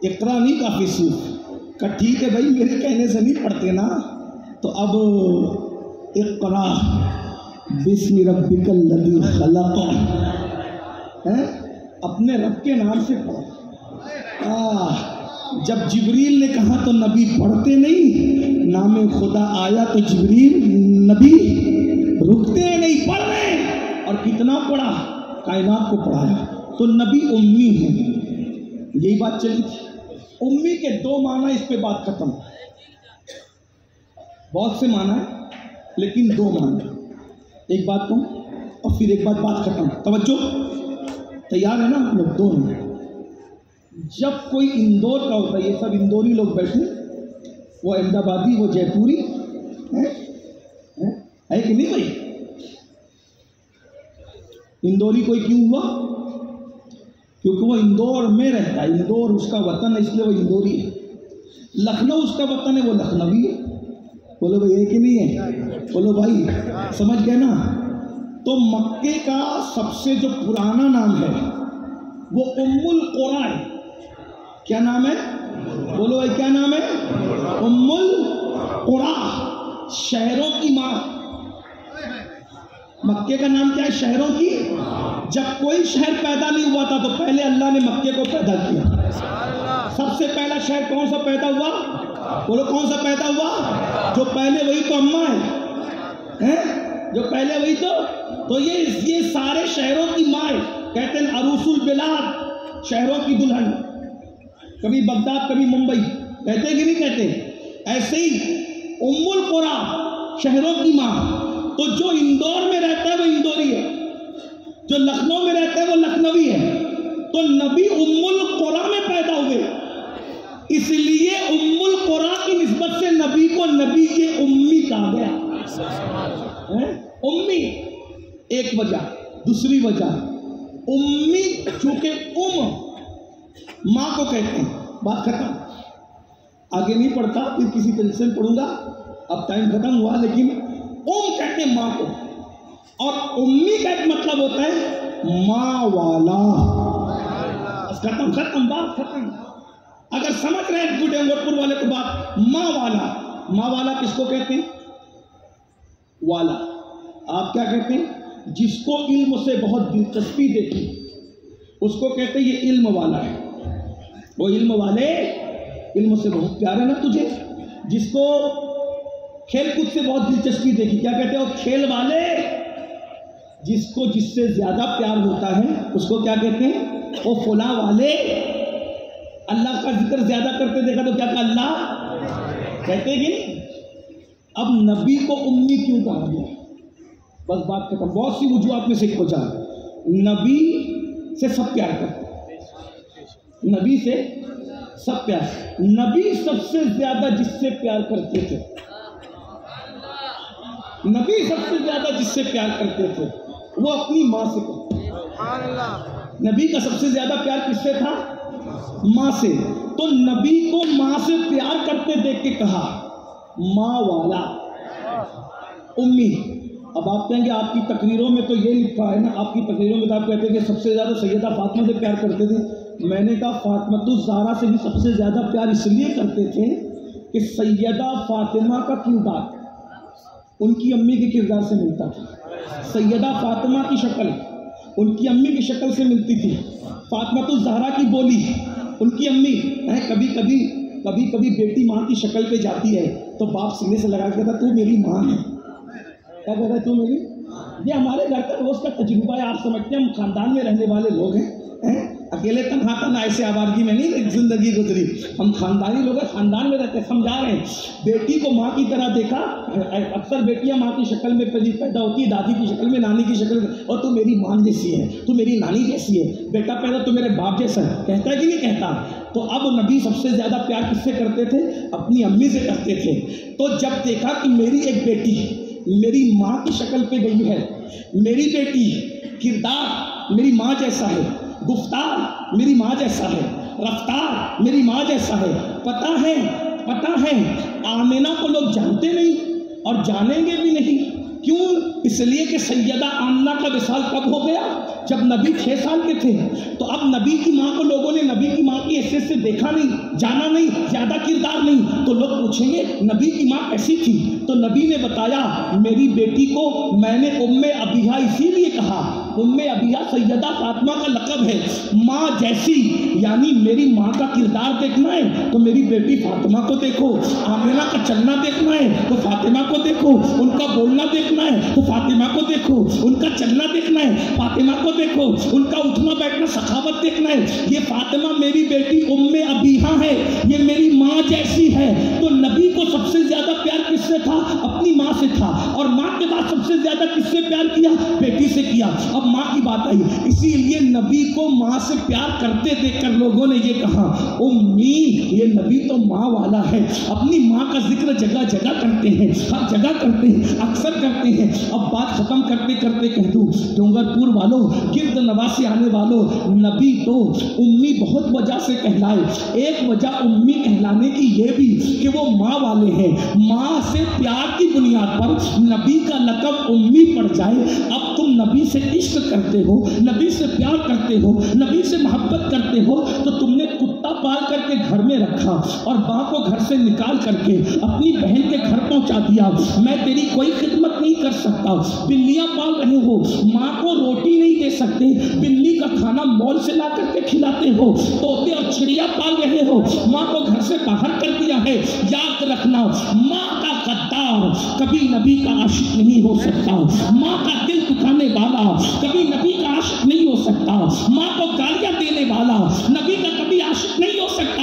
Speaker 1: اقرا نہیں کافی صرف کہ ٹھیک ہے بھائی میرے کہنے سے نہیں پڑھتے نا، تو اب اقرا بسم ربک الذی خلق، اپنے رب کے نام سے پڑھو. جب جبریل نے کہا تو نبی پڑھتے نہیں، نام خدا آیا تو جبریل نبی رکتے نہیں، پڑھ رہے. اور کتنا پڑھا، کائنات کو پڑھایا. تو نبی امی ہے، یہی بات چلی تھی. امی کے دو معنی، اس پہ بات ختم. بہت سے معنی ہیں لیکن دو معنی. ایک بات کہوں اور پھر ایک بات ختم. توجہ، تیار ہے نا آپ لوگ؟ دونوں. جب کوئی اندور کا ہوتا ہے، یہ سب اندوری لوگ بیٹھے، وہ احمد آبادی، وہ جے پوری ہے کہ نہیں بھائی؟ اندوری کوئی کیوں ہوا؟ کیونکہ وہ اندور میں رہتا ہے، اندور اس کا وطن ہے، اس لیے وہ اندوری ہے. لکھنؤ اس کا وطن ہے، وہ لکھنوی ہے. بولو بھائی ہے کہ نہیں ہے؟ بولو بھائی، سمجھ گئے نا؟ تو مکے کا سب سے جو پرانا نام ہے وہ ام القریٰ ہے. کیا نام ہے؟ بولو بھائی کیا نام ہے؟ ام القریٰ، شہروں کی ماں. مکے کا نام کیا ہے؟ شہروں کی. جب کوئی شہر پیدا نہیں ہوا تھا تو پہلے اللہ نے مکے کو پیدا کیا. سب سے پہلا شہر کون سا پیدا ہوا؟ بولو کون سا پیدا ہوا؟ جو پہلے وہی تو اماں ہے، جو پہلے وہی تو یہ سارے شہروں کی ماں ہے. کہتے ہیں عروس البلاد، شہروں کی دلہن. کبھی بغداد کبھی ممبئی، کہتے کہ نہیں کہتے؟ ایسے ہی ام القریٰ شہروں کی ماں، تو جو اندور میں رہتا ہے وہ اندوری ہے، جو لکھنؤ میں رہتا ہے وہ لکھنوی ہے۔ تو نبی ام القریٰ میں پیدا ہوئے، اس لیے ام القریٰ کی نسبت سے نبی کو نبی کے امی کہا گیا۔ امی ایک وجہ، دوسری وجہ امی چونکہ ماں کو کہتے ہیں۔ بات ختم، آگے نہیں پڑھتا، پھر کسی طریقے سے پڑھوں گا، اب ٹائم ختم ہوا، لیکن کہتے ہیں ماں کو، اور امی کا ایک مطلب ہوتا ہے ماں والا۔ ختم بات ختم۔ اگر سمجھ رہے ہیں ٹوڈے گورپور والے کو بات، ماں والا کس کو کہتے ہیں؟ والا آپ کیا کہتے ہیں؟ جس کو علم سے بہت دلچسپی دیتی اس کو کہتے ہیں یہ علم والا ہے۔ وہ علم والے، علم سے بہت پیار ہے نا تجھے، جس کو کھیل کود سے بہت دلچسپی دیکھی، کیا کہتے ہیں؟ وہ کھیل والے۔ جس کو جس سے زیادہ پیار ہوتا ہے اس کو کیا کہتے ہیں؟ وہ فلاں والے۔ اللہ کا ذکر زیادہ کرتے دیکھا تو کیا کہا؟ اللہ کہتے ہیں کہ نہیں؟ اب نبی کو امی کیوں کہا گیا؟ بس بات ختم۔ بہت سی وجوہات میں سے ایک وجہ، نبی سے سب پیار کرتے، نبی سے سب پیار، نبی سب سے زیادہ جس سے پیار کرتے تھے، نبی سب سے زیادہ جس سے پیار کرتے تھے وہ اپنی ماں سے کرتے۔ نبی کا سب سے زیادہ پیار کس سے تھا؟ ماں سے۔ تو نبی کو ماں سے پیار کرتے دیکھ کے کہا ماں والا، امی۔ اب آپ کہیں گے آپ کی تقریروں میں تو یہ لکھا ہے نا، آپ کی تقریروں میں تو آپ کہتے ہیں کہ سب سے زیادہ سیدہ فاطمہ سے پیار کرتے تھے۔ میں نے کہا فاطمۃ الزہرا سے بھی سب سے زیادہ پیار اس لیے کرتے تھے کہ سیدہ فاطمہ کا کردار ان کی امی کے کردار سے ملتا تھا۔ سیدہ فاطمہ کی شکل ان کی امی کی شکل سے ملتی تھی، فاطمۃ الزہرا کی بولی ان کی امی کبھی کبھی بیٹی ماں کی شکل پہ جاتی ہے تو باپ سینے سے لگا کے کہتا تو میری ماں ہے، کیا کہتا ہے تو میری۔ یہ ہمارے گھر کا روز کا تجربہ ہے، آپ سمجھتے ہیں ہم خاندان میں رہنے والے لوگ ہیں، اکیلے تنہا ایسے آوارگی میں نہیں زندگی گزری، ہم خاندانی لوگ ہیں، خاندان میں رہتے، سمجھا رہے ہیں۔ بیٹی کو ماں کی طرح دیکھا، اکثر بیٹیاں ماں کی شکل میں پیدا ہوتی ہے، دادی کی شکل میں، نانی کی شکل میں، اور تو میری ماں جیسی ہے، تو میری نانی جیسی ہے، بیٹا پیدا تو میرے باپ جیسا ہے، کہتا ہے کہ نہیں کہتا؟ تو اب نبی سب سے زیادہ پیار کس سے کرتے تھے؟ اپنی امی سے کرتے تھے۔ تو جب دیکھا کہ میری ایک بیٹی میری ماں کی شکل پہ گئی ہے، میری بیٹی کردار میری ماں جیسا ہے، گفتار میری ماں جیسا ہے، رفتار میری ماں جیسا ہے، پتہ ہے آمینہ کو لوگ جانتے نہیں اور جانیں گے بھی نہیں، کیوں؟ اس لیے کہ سیدہ آمنہ کا وصال کب ہو گیا؟ جب نبی 6 سال کے تھے۔ تو اب نبی کی ماں کو لوگوں نے نبی کی ماں کی حیثیت سے دیکھا نہیں، جانا نہیں، زیادہ کردار نہیں، تو لوگ پوچھیں گے نبی کی ماں کیسی تھی؟ تو نبی نے بتایا میری بیٹی کو میں نے ام ابیہا اسی لیے کہا، ام ابیہا سیدہ فاطمہ کا لقب ہے، ماں جیسی، یعنی میری ماں کا کردار دیکھنا ہے تو میری بیٹی فاطمہ کو دیکھو، آمینہ کا چلنا دیکھنا ہے تو فاطمہ کو دیکھو، ان کا بولنا دیکھنا ہے تو فاطمہ کو دیکھو، ان کا چلنا دیکھنا ہے فاطمہ کو دیکھو، ان کا اٹھنا بیٹھنا سخاوت دیکھنا ہے۔ یہ فاطمہ میری بیٹی ام ابیہا ہے، یہ میری ماں جیسی ہے۔ تو نبی کو سب سے زیادہ پیار کس سے تھا؟ اپنی ماں سے تھا، اور ماں کے بعد سب سے زیادہ کس سے پیار کیا؟ بیٹی سے کیا۔ اب ماں کی بات آئی، اسی لیے نبی کو ماں سے پیار کرتے دیکھ کر لوگوں نے یہ کہا امی، یہ نبی تو ماں والا ہے۔ اپنی ماں کا ذکر جگہ جگہ کرتے ہیں، ہر جگہ کرتے ہیں، اکثر کرتے ہیں۔ اب بات ختم کرتے کرتے کہہ دوں ڈونگر پور والوں، گرد نواز سے آنے والوں، نبی تو امی بہت وجہ سے کہلائے۔ ایک وجہ امی کہلانے کی یہ بھی کہ وہ ماں والے ہیں، ماں سے پیار کی بنیاد پر نبی کا لقب امی پڑ جائے۔ اب تم نبی سے عشق کرتے ہو، نبی سے پیار کرتے ہو، نبی سے محبت کرتے ہو، تو تم نے کتا پال کر کے گھر میں رکھا اور ماں کو گھر سے نکال کر کے اپنی بہن کے گھر پہنچا دیا۔ میں تیری کوئی خدمت نہیں کر سکتا۔ بلیاں پال رہے ہو، ماں کو روٹی نہیں دے سکتے، بلی کا کھانا مول سے لا کر کے کھلاتے ہو، طوطے اور چڑیا پال رہے ہو، ماں کو گھر سے باہر کر دیا ہے۔ یاد رکھنا، ماں کا غدار کبھی نبی کا عاشق نہیں ہو سکتا، ماں کا دل دکھانے والا کبھی نبی کا عاشق نہیں ہو سکتا، ماں کو گالیاں دینے والا نبی کا کبھی عاشق نہیں ہو سکتا۔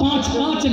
Speaker 3: 5-5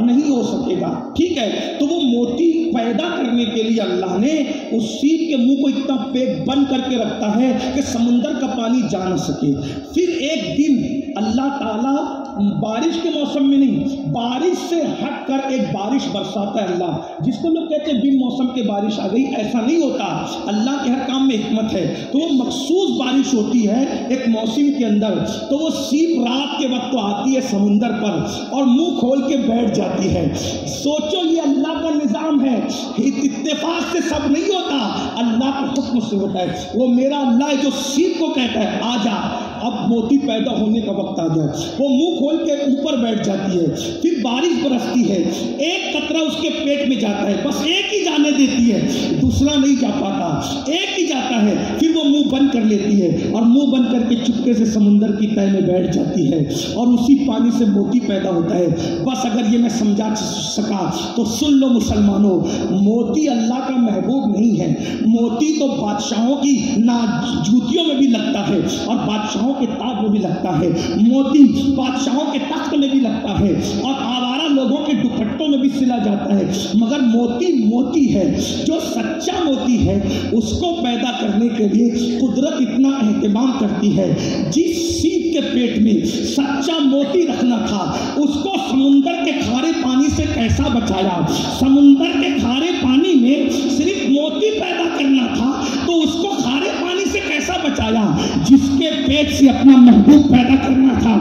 Speaker 3: نہیں ہو سکے گا. ٹھیک ہے, تو وہ موتی پیدا کرنے کے لیے اللہ نے اس سیپ کے منہ کو اتنا پیک بند کر کے رکھتا ہے کہ سمندر کا پانی جا نہ سکے. پھر ایک دن اللہ تعالیٰ بارش کے موسم میں نہیں, بارش سے ہٹ کر ایک بارش برساتا ہے اللہ, جس کو لوگ کہتے ہیں بن موسم کے بارش آ گئی. ایسا نہیں ہوتا, اللہ کے ہر کام میں حکمت ہے. تو وہ مخصوص بارش ہوتی ہے ایک موسم کے اندر. تو وہ سیپ رات کے وقت تو آتی ہے سمندر پر اور منہ کھول کے بیٹھ جاتی ہے. سوچو یہ اللہ کا نظام ہے, اتفاق سے سب نہیں ہوتا, اللہ کے حکم سے ہوتا ہے. وہ میرا اللہ ہے جو سیپ کو کہتا ہے آ جا, اب موتی پیدا ہونے کا وقت آ گیا. وہ منہ کھول کے اوپر بیٹھ جاتی ہے. پھر بارش برستی ہے, ایک قطرہ اس کے پیٹ میں جاتا ہے, بس ایک ہی جانے دیتی ہے, دوسرا نہیں جا پاتا, ایک ہی جاتا ہے. پھر وہ منہ بند کر لیتی ہے اور منہ بند کر کے چپکے سے سمندر کی تہہ میں بیٹھ جاتی ہے اور اسی پانی سے موتی پیدا ہوتا ہے. بس اگر یہ میں سمجھا سکا تو سن لو مسلمانوں, موتی اللہ کا محبوب نہیں ہے. موتی تو بادشاہوں کی جوتیوں میں بھی لگتا ہے اور بادشاہوں کے تاج میں بھی لگتا ہے. موتی بادشاہوں کے تخت میں بھی لگتا ہے اور آوارہ لوگوں کے دوپٹوں میں بھی سلا جاتا ہے. مگر موتی موتی ہے. جو سچا موتی ہے اس کو پیدا کرنے کے لیے قدرت اتنا اہتمام کرتی ہے. جس سیپ کے پیٹ میں سچا موتی رکھنا تھا اس کو سمندر کے کھارے پانی سے کیسا بچایا. سمندر کے کھارے پانی میں صرف موتی پیدا کرنا تھا تو اس کو کھارے پانی سے کیسا بچایا. جس کے پیٹ سے اپنا محبوب پیدا کرنا تھا,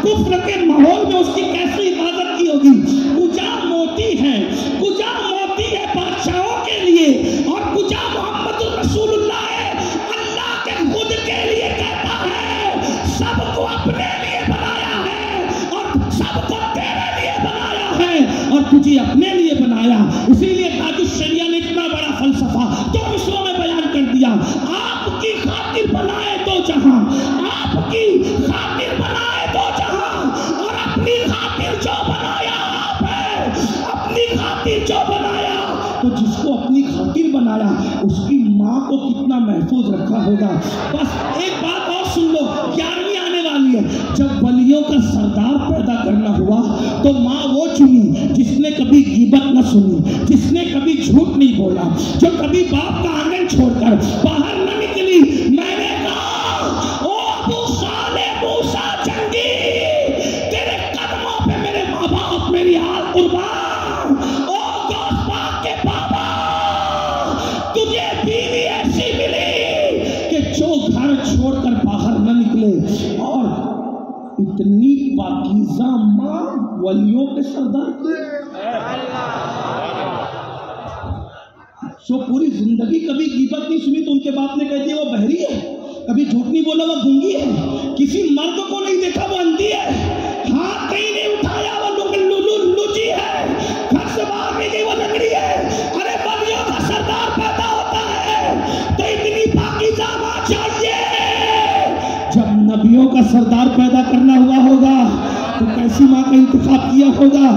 Speaker 3: کفر کے ماحول میں اس کی کیسی حفاظت کی ہوگی. کجا موتی ہے, کجا موتی ہے بادشاہوں کے لیے اور کجا محمد رسول اللہ ہے, اللہ کے خود کے لیے کہتا ہے سب کو اپنے لیے بنایا ہے اور سب کو تیرے لیے بنایا ہے اور تجھے اپنے لیے بنایا. اسی لیے تاج الشریعہ نے اتنا بڑا فلسفہ دو مصروں میں بیان کر دیا. آپ کی خاطر بنائے دو جہاں, آپ کی خاطر بنائے دو جہاں اور اپنی خاطر جو بنایا آپ ہے, اپنی خاطر جو بنایا. تو جس کو اپنی خاطر بنایا اس کی ماں کو کتنا محفوظ رکھا ہوگا. بس ایک بات اور سن لو, 11ویں آنے والی ہے. جب ولیوں کا سردار پیدا کرنا ہوا تو ماں وہ چنی جس نے کبھی غیبت نہ سنی, جس نے کبھی جھوٹ نہیں بولا, جو کبھی باپ کا آنگن چھوڑ کر باہر نہ نکلی. میں نے کہا او ابو صالح موسیٰ جنگی, تیرے قدموں پہ میرے ماں باپ میری حال قربان. او غوث پاک کے بابا, تجھے بیوی ایسی ملی کہ جو گھر چھوڑ کر باہر نہ نکلے. اور اتنی پاکیزہ ماں ولیوں کے سردار جو پوری زندگی کبھی غیبت نہیں سنی تو ان کے باپ نے کہہ دیا وہ بہری ہے, کبھی جھوٹ نہیں بولا وہ گونگی ہے, کسی مرد کو نہیں دیکھا وہ اندھی ہے, ہاتھ کہیں نہیں اٹھایا وہ لوچی ہے, گھر سے باہر نہیں گئی وہ لنگڑی ہے. ارے ولیوں کا سردار پیدا ہوتا ہے تو اتنی پاکیزہ ماں چاہیے. جب نبیوں کا سردار پیدا کرنا ہوا ہوگا تو کیسی ماں کا انتخاب کیا ہوگا.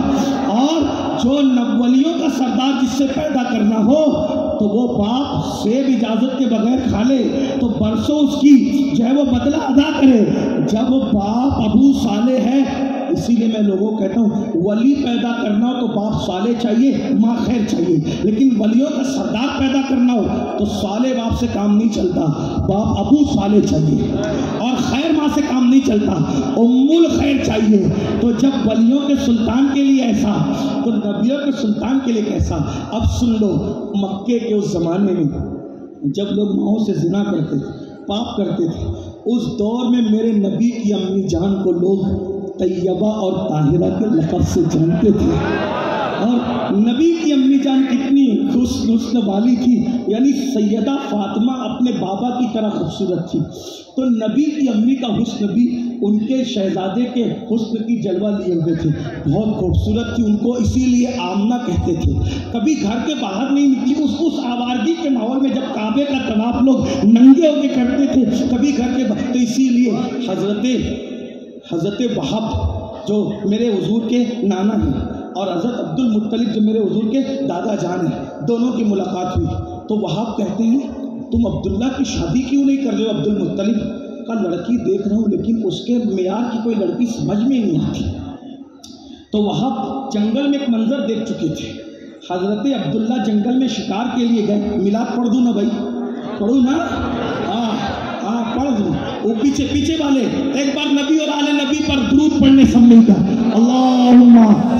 Speaker 3: اور جو ولیوں کا سردار جس سے پیدا کرنا ہو تو وہ باپ سیب اجازت کے بغیر کھا لے تو برسوں اس کی جو ہے وہ بدلہ ادا کرے. جب وہ باپ ابو صالح ہے, اسی لیے میں لوگوں کو کہتا ہوں ولی پیدا کرنا ہو تو باپ صالح چاہیے, ماں خیر چاہیے. لیکن ولیوں کا سردار پیدا کرنا ہو تو صالح باپ سے کام نہیں چلتا, باپ ابو صالح چاہیے. اور خیر ماں سے کام نہیں چلتا, ام الخیر چاہیے. تو جب ولیوں کے سلطان کے لیے ایسا تو نبیوں کے سلطان کے لیے کیسا. اب سن لو, مکے کے اس زمانے میں جب لوگ ماؤں سے زنا کرتے تھے, پاپ کرتے تھے, اس دور میں میرے نبی کی امی جان کو لوگ طیبہ اور طاہرہ کے لقب سے جانتے تھے. اور نبی کی امی جان کتنی حسن والی تھی, یعنی سیدہ فاطمہ اپنے بابا کی طرح خوبصورت تھی. تو نبی کی امی کا حسن بھی ان کے شہزادے کے حسن کی جلوہ لیے ہوئے تھے, بہت خوبصورت تھی. ان کو اسی لیے آمنہ کہتے تھے. کبھی گھر کے باہر نہیں نکلی. اس آوارگی کے ماحول میں جب کعبے کا طواف لوگ ننگے ہو کے کرتے تھے, کبھی گھر کے باہر, تو اسی لیے حضرت وہب جو میرے حضور کے نانا ہیں اور حضرت عبد المطلب جو میرے حضور کے دادا جان ہیں, دونوں کی ملاقات ہوئی. تو وہب کہتے ہیں تم عبداللہ کی شادی کیوں نہیں کر رہے ہو؟ عبد المطلب کا لڑکی دیکھ رہا ہوں لیکن اس کے معیار کی کوئی لڑکی سمجھ میں نہیں آتی. تو وہاں جنگل میں ایک منظر دیکھ چکے تھے. حضرت عبداللہ جنگل میں شکار کے لیے گئے. میلاد پڑھ دوں نا بھائی؟ پڑھوں نا؟ ہاں پڑھ دوں. وہ پیچھے والے ایک بار نبی اور آل نبی پر درود پڑھنے سب مل کر اللہم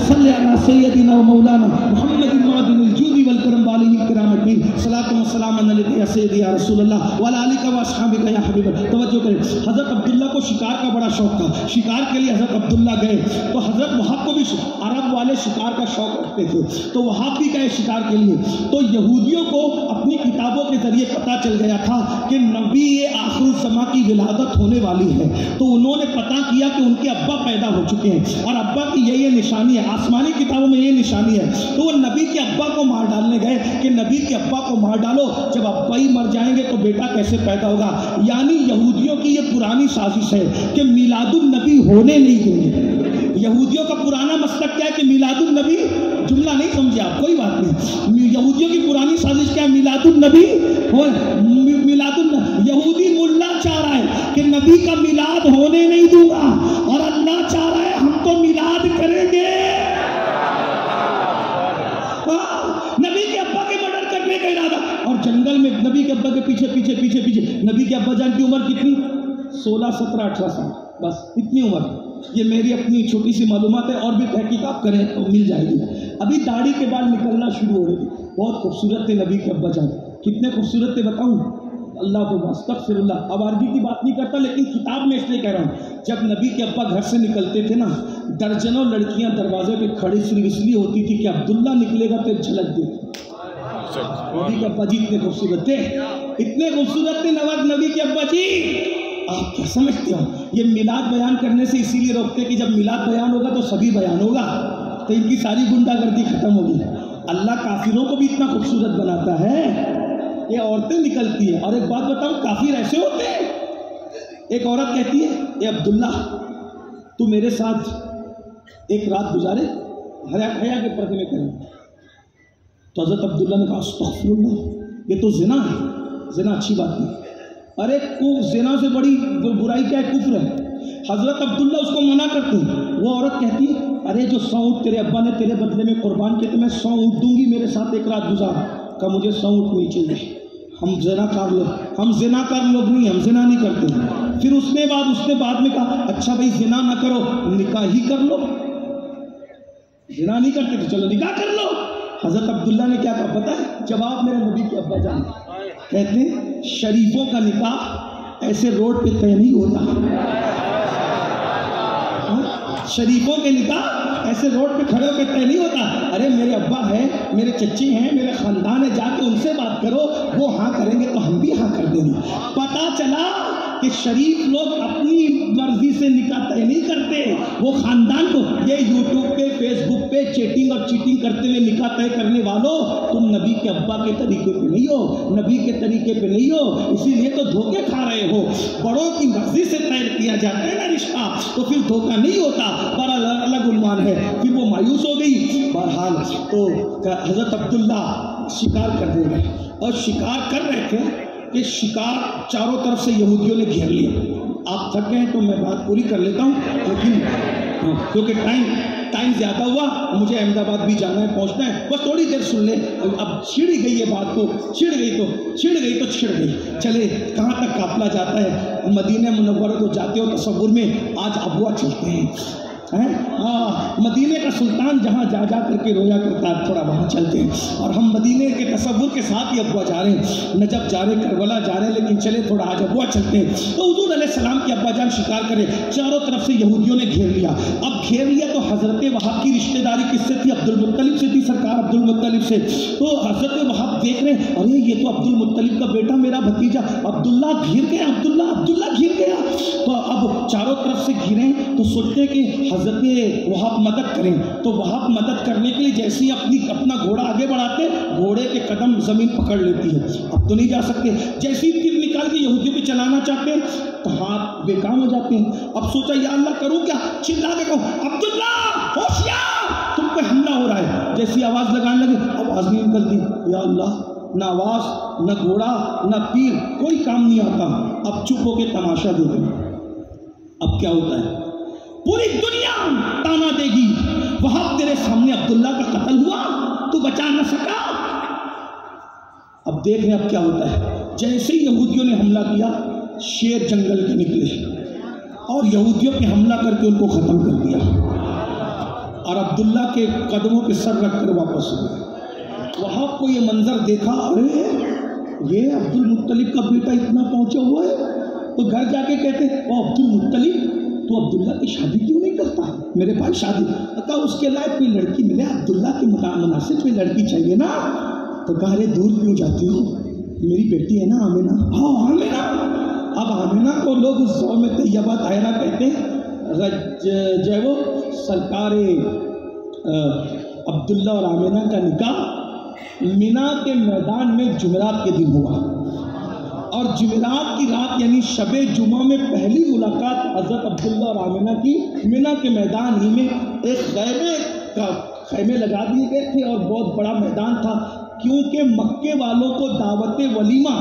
Speaker 3: صلی علی سیدنا و مولانا محمد معدن الجود والکرم والیہ الکرام اجمعین صلاۃ و سلام علیک یا سیدی یا رسول اللہ وعلی آلک و اصحابک یا حبیب اللہ. توجہ کریں. حضرت عبداللہ کو شکار کا بڑا شوق تھا. شکار کے لیے حضرت عبداللہ گئے تو حضرت وہاب کو بھی عرب والے شکار کا شوق رکھتے تھے تو وہاب بھی گئے شکار کے لیے. تو یہودیوں کو اپنی کتابوں کے ذریعے پتہ چل گیا تھا کہ نبی آخر الزماں کی ولادت ہونے والی ہے. تو انہوں نے پتہ کیا کہ ان کے ابا پیدا ہو چکے ہیں اور ابا کی یہ نشانی ہے. آسمانی کتابوں میں یہ نشانی ہے. تو وہ نبی کے ابا کو مار ڈالنے گئے کہ نبی کے ابا کو مار ڈالو, جب ابا ہی مر جائیں گے تو بیٹا کیسے پیدا ہوگا. یعنی یہودیوں کی یہ پرانی سازش ہے کہ میلاد النبی ہونے نہیں دیں گے. یہودیوں کا پرانا مسلک کیا ہے کہ میلاد النبی, جملہ نہیں سمجھے آپ, کوئی بات نہیں. یہودیوں کی پرانی سازش کیا ہے؟ میلاد النبی. میلاد النبی یہودی ملا چاہ رہا ہے کہ نبی کا میلاد ہونے نہیں دوں گا اور اللہ چاہ رہا ہے ہم تو میلاد کریں گے. نبی کے ابا کے مرڈر کرنے کا ارادہ. اور جنگل میں نبی کے ابا کے پیچھے نبی کے ابا جان کی عمر کتنی؟ 16, 17, 18 سال, بس اتنی عمر. یہ میری اپنی چھوٹی سی معلومات ہے, اور بھی تحقیق آپ کریں تو مل جائے گی. ابھی داڑھی کے بال نکلنا شروع ہو رہی. بہت خوبصورت تھے نبی کے ابا جان. کتنے خوبصورت تھے بتاؤں؟ اللہ تو استغفر اللہ, آوارگی کی بات نہیں کرتا لیکن کتاب میں اس لیے کہہ رہا ہوں. جب نبی کے ابا گھر سے نکلتے تھے نا, درجنوں لڑکیاں دروازے پہ کھڑی صرف اس لیے ہوتی تھی کہ عبداللہ نکلے گا تو ایک جھلک دیکھی. نبی کے ابا جی اتنے خوبصورت تھے, اتنے خوبصورت تھے نبی کے ابا جی. آپ کیا سمجھتے ہو؟ یہ میلاد بیان کرنے سے اسی لیے روکتے کہ جب میلاد بیان ہوگا تو سبھی بیان ہوگا, تو ان کی ساری گنڈا گردی ختم ہوگی. اللہ کافروں کو بھی اتنا خوبصورت بناتا ہے, یہ عورتیں نکلتی ہیں. اور ایک بات بتاؤں, کافر ایسے ہوتے ہیں. ایک عورت کہتی ہے اے عبداللہ تو میرے ساتھ ایک رات گزارے, حیا کے پردے میں کریں. تو حضرت عبداللہ نے کہا استغفر اللہ, یہ تو زنا ہے. زنا اچھی بات نہیں. ارے زنا سے بڑی برائی کیا ہے؟ کفر ہے. حضرت عبداللہ اس کو منع کرتے ہیں. وہ عورت کہتی ہے ارے جو 100 اونٹ تیرے ابا نے تیرے بدلے میں قربان کیے تو میں 100 اونٹ دوں گی, میرے ساتھ ایک رات گزار. کہ مجھے 100 اونٹ نہیں چاہیے, ہم زنا کار لوگ نہیں, ہم زنا نہیں کرتے. پھر اس نے بعد میں کہا اچھا بھائی زنا نہ کرو, نکاح ہی کر لو. زنا نہیں کرتے تو چلو نکاح کر لو. حضرت عبداللہ نے کیا کہا پتہ ہے جواب؟ میرے نبی کے ابا جان کہتے ہیں شریفوں کا نکاح ایسے روڈ پہ طے نہیں ہوتا. شریفوں کے نکاح ایسے روڈ پہ کھڑے ہو کے طے نہیں ہوتا. ارے میرے ابا ہے, میرے چچے ہیں, میرے خاندان ہے, جا کے ان سے بات کرو, وہ ہاں کریں گے تو ہم بھی ہاں کر دیں گے. پتا چلا کہ شریف لوگ اپنی مرضی سے نکاح طے نہیں کرتے, وہ خاندان کو. یہ یوٹیوب پہ فیس بک پہ چیٹنگ اور چیٹنگ کرتے ہوئے نکاح طے کرنے والوں, تم نبی کے ابا کے طریقے پہ نہیں ہو, نبی کے طریقے پہ نہیں ہو, اسی لیے تو دھوکے کھا رہے ہو. بڑوں کی مرضی سے طے کیا جاتا ہے نا رشتہ, تو پھر دھوکہ نہیں ہوتا. بڑا الگ عنوان ہے. پھر وہ مایوس ہو گئی. بہرحال تو حضرت عبداللہ شکار کر دے گئے, اور شکار کر رہے تھے کہ شکار چاروں طرف سے یہودیوں نے گھیر لیا. آپ تھک گئے تو میں بات پوری کر لیتا ہوں, لیکن کیونکہ ٹائم زیادہ ہوا, مجھے احمد آباد بھی جانا ہے, پہنچنا ہے. بس تھوڑی دیر سن لیں. اب چھڑ گئی یہ بات, تو چھڑ گئی. چلے کہاں تک قافلہ جاتا ہے؟ مدینہ منورہ تو جاتے ہو تصور میں, آج ابوا چلتے ہیں. مدینے کا سلطان جہاں جا کر کے رویا کرتا ہے, تھوڑا وہاں چلتے ہیں. اور ہم مدینے کے تصور کے ساتھ ہی ابوا جا رہے ہیں, نجف جا رہے ہیں, کربلا جا رہے ہیں, لیکن چلے تھوڑا آج ابوا چلتے ہیں. تو حضور علیہ السلام کے ابا جان شکار کرے, چاروں طرف سے یہودیوں نے گھیر لیا. اب گھیر لیا تو حضرت وہاب کی رشتہ داری کس سے تھی؟ عبد المطلب سے تھی, سرکار عبد المطلب سے. تو حضرت وہاب دیکھ رہے ہیں ارے یہ تو عبد المطلب کا بیٹا, میرا بھتیجا عبداللہ گھیر گیا, عبداللہ گھیر گیا. تو اب چاروں طرف سے گھرے تو سوچتے کہ حضرت وہاب مدد کریں. تو وہاب مدد کرنے کے لیے جیسے ہی اپنا گھوڑا آگے بڑھاتے, گھوڑے کے قدم زمین پکڑ لیتی ہے. اب تو نہیں جا سکتے. جیسے ہی تیر نکال کے یہودیوں پہ چلانا چاہتے ہیں تو ہاتھ بے کام ہو جاتے ہیں. اب سوچا یا اللہ کروں کیا, چلا کے کہوں عبداللہ ہوشیار تم پہ حملہ ہو رہا ہے. جیسی آواز لگانے لگے, آواز نہیں نکلتی. یا اللہ, نہ آواز, نہ گھوڑا, نہ تیر, کوئی کام نہیں آتا. اب چپ ہو کے تماشا دیکھیں. اب کیا ہوتا ہے؟ پوری دنیا تانا دے گی, وہاں تیرے سامنے عبداللہ کا قتل ہوا، تو بچا نہ سکا۔ اب دیکھ رہے اب کیا ہوتا ہے۔ جیسے ہی یہودیوں نے حملہ کیا، شیر جنگل کے نکلے اور یہودیوں پہ حملہ کر کے ان کو ختم کر دیا، اور عبداللہ کے قدموں پہ سر رکھ کر واپس ہوئے۔ وہاں کو یہ منظر دیکھا، ارے یہ عبد المطلب کا بیٹا اتنا پہنچا ہوا ہے، تو گھر جا کے کہتے او عبد المطلب تو عبداللہ کی شادی کیوں نہیں کرتا؟ میرے پاس شادی، کہا اس کے لائق کوئی لڑکی ملے، عبداللہ کے مناسب کوئی لڑکی چاہیے نا۔ تو کہا ارے دور کیوں جاتی ہو، میری بیٹی ہے نا آمینہ۔ ہاں آمینہ۔ اب آمینہ کو لوگ اس دور میں طیبہ طاہرہ کہتے ہیں۔ جو وہ سرکار عبداللہ اور آمینہ کا نکاح مینا کے میدان میں جمعرات کے دن ہوا، اور جمعرات کی رات یعنی شب جمعہ میں پہلی ملاقات حضرت عبداللہ اور آمینہ کی مینا کے میدان ہی میں ایک خیمے لگا دیے گئے تھے، اور بہت بڑا میدان تھا، کیونکہ مکے والوں کو دعوت ولیمہ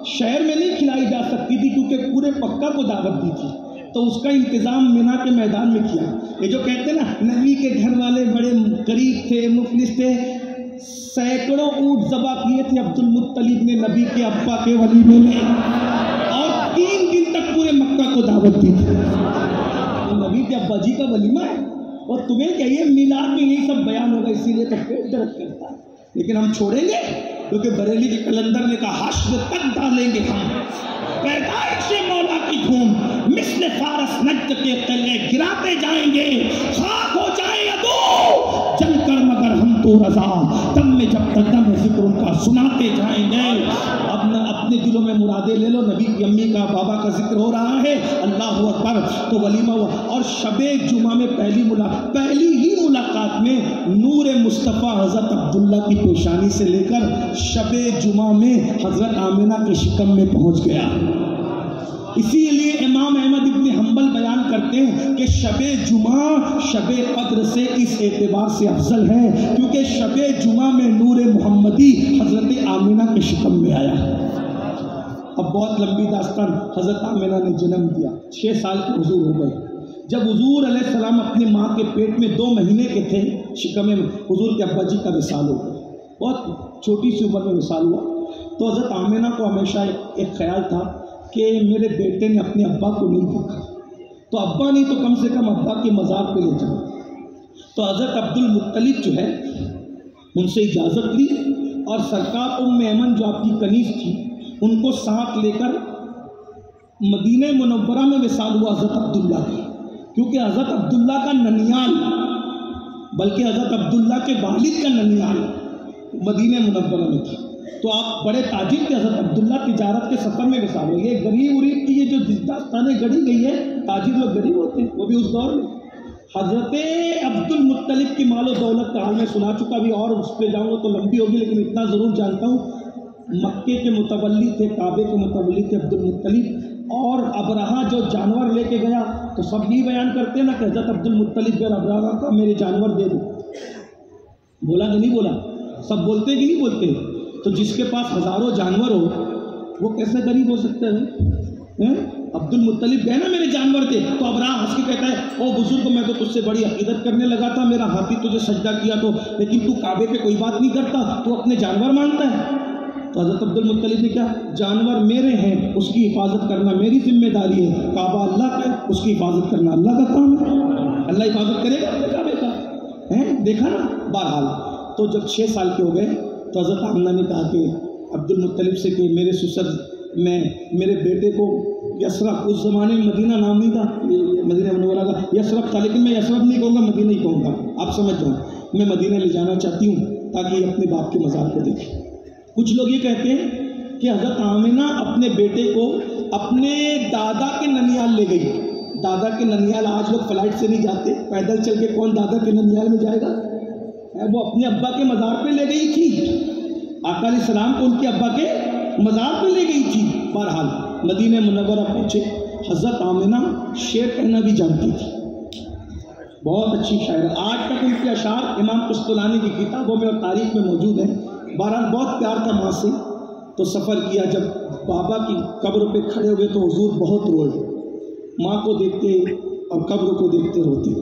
Speaker 3: شہر میں نہیں کھلائی جا سکتی تھی، کیونکہ پورے مکہ کو دعوت دی تھی، تو اس کا انتظام مینا کے میدان میں کیا۔ یہ جو کہتے ہیں نا نبی کے گھر والے بڑے غریب تھے، مفلس تھے، سینکڑوں اونٹ ذبح کیے تھے عبد المطلب نے نبی کے ابا کے ولیمے میں، اور 3 دن تک پورے مکہ کو دعوت دی تھی۔ نبی کے ابا جی کا ولیمہ ہے، اور تمہیں کیا یہ میلاد میں یہی سب بیان ہوگا، اسی لیے تو پیٹ درد کرتا ہے۔ لیکن ہم چھوڑیں گے، کیونکہ بریلی کے کلندر نے کہا حشر تک ڈالیں گے ہم پیدائش مولا کی دھوم، مثل فارس نجد کے قلعے گراتے جائیں گے، خاک ہو جائیں ادو جل کر مگر ہم تو رضا، دم میں جب تک دم ذکر ان کا سناتے جائیں گے۔ اپنے دلوں میں مرادیں لے لو، نبی کی امی کا بابا کا ذکر ہو رہا ہے، اللہ اکبر، تو ولیمہ ہوا۔ اور شب جمعہ میں پہلی ہی ملاقات میں نور مصطفیٰ حضرت عبداللہ کی پیشانی سے لے کر شب جمعہ میں حضرت آمینہ کے شکم میں پہنچ گیا۔ اسی لیے امام احمد ابن حنبل بیان کرتے ہیں کہ شب جمعہ شب قدر سے اس اعتبار سے افضل ہے کیونکہ شب جمعہ میں نور محمدی حضرت آمینہ کے شکم میں آیا۔ اب بہت لمبی داستان، حضرت آمینہ نے جنم دیا، 6 سال کے حضور ہو گئے۔ جب حضور علیہ السلام اپنی ماں کے پیٹ میں 2 مہینے کے تھے، شکم میں حضور کے ابا جی کا وصال ہو گیا، بہت چھوٹی سی عمر میں وصال ہوا۔ تو حضرت آمینہ کو ہمیشہ ایک خیال تھا کہ میرے بیٹے نے اپنے ابا کو نہیں دیکھا، تو ابا نہیں تو کم سے کم ابا کے مزار پہ لے جاؤ۔ تو حضرت عبد المطلب جو ہے ان سے اجازت لی، اور سرکار ام ایمن جو آپ کی کنیز تھی ان کو ساتھ لے کر مدینہ منورہ میں وصال ہوا حضرت عبداللہ کی، کیونکہ حضرت عبداللہ کا ننیال، بلکہ حضرت عبداللہ کے والد کا ننیال مدینہ منورہ میں تھا۔ تو آپ بڑے تاجر تھے، حضرت عبداللہ تجارت کے سفر میں وصال ہوئے۔ یہ غریب اریب کی یہ جو داستانیں گڑھی گئی ہے، تاجر لوگ غریب ہوتے ہیں، وہ بھی اس دور میں۔ حضرت عبد المطلب کی مال و دولت کا حال میں سنا چکا بھی، اور اس پہ جاؤں گا تو لمبی ہوگی، لیکن اتنا ضرور جانتا ہوں مکے کے متولی تھے، کعبے کے متولی تھے عبد المطلب، اور ابرہا جو جانور لے کے گیا تو سب یہ بیان کرتے ہیں نا کہ حضرت عبد المطلب جو ابرہا کا میرے جانور دے دو، بولا کہ نہیں بولا؟ سب بولتے کہ نہیں بولتے؟ تو جس کے پاس ہزاروں جانور ہو وہ کیسے غریب ہو سکتا ہے؟ عبد المطلب گئے نا میرے جانور دے، تو ابراہ ہنس کے کہتا ہے او بزرگ میں تو تجھ سے بڑی عقیدت کرنے لگا تھا، میرا ہاتھی تجھے سجدہ کیا تو، لیکن تو کعبے پہ کوئی بات نہیں کرتا، تو اپنے جانور مانتا ہے۔ تو حضرت عبد المطلب نے کیا، جانور میرے ہیں، اس کی حفاظت کرنا میری ذمہ داری ہے، کعبہ اللہ کا ہے، اس کی حفاظت کرنا اللہ کا کام ہے، اللہ حفاظت کرے گا اپنے کعبے کا، دیکھا نا۔ بہرحال تو جب 6 سال کے ہو گئے تو حضرت آمنہ نے کہا کہ عبد المطلب سے کہ میرے سسر میں میرے بیٹے کو یسرف، اس زمانے میں مدینہ نام نہیں تھا، مدینہ منورہ کا یسرف تھا، لیکن میں یسرف نہیں کہوں گا، مدینہ ہی کہوں گا، آپ سمجھ جاؤ، میں مدینہ لے جانا چاہتی ہوں تاکہ یہ اپنے باپ کے مزار کو دیکھیں۔ کچھ لوگ یہ کہتے ہیں کہ حضرت آمنہ اپنے بیٹے کو اپنے دادا کے ننیال لے گئی۔ دادا کے ننیال آج لوگ فلائٹ سے نہیں جاتے، پیدل چل کے کون دادا کے ننیال میں جائے گا؟ وہ اپنے ابا کے مزار پہ لے گئی تھی، آقا علیہ السلام کو ان کے ابا کے مزار پہ لے گئی تھی۔ بہرحال مدینہ منورہ پہنچے، حضرت آمنہ شعر کہنا بھی جانتی تھی، بہت اچھی شاعر، آج تک ان کے اشعار امام قسطلانی کی کتابوں میں اور تاریخ میں موجود ہیں۔ بہرحال بہت پیار تھا ماں سے، تو سفر کیا، جب بابا کی قبر پہ کھڑے ہوئے تو حضور بہت روئے، ماں کو دیکھتے اور قبر کو دیکھتے روتے۔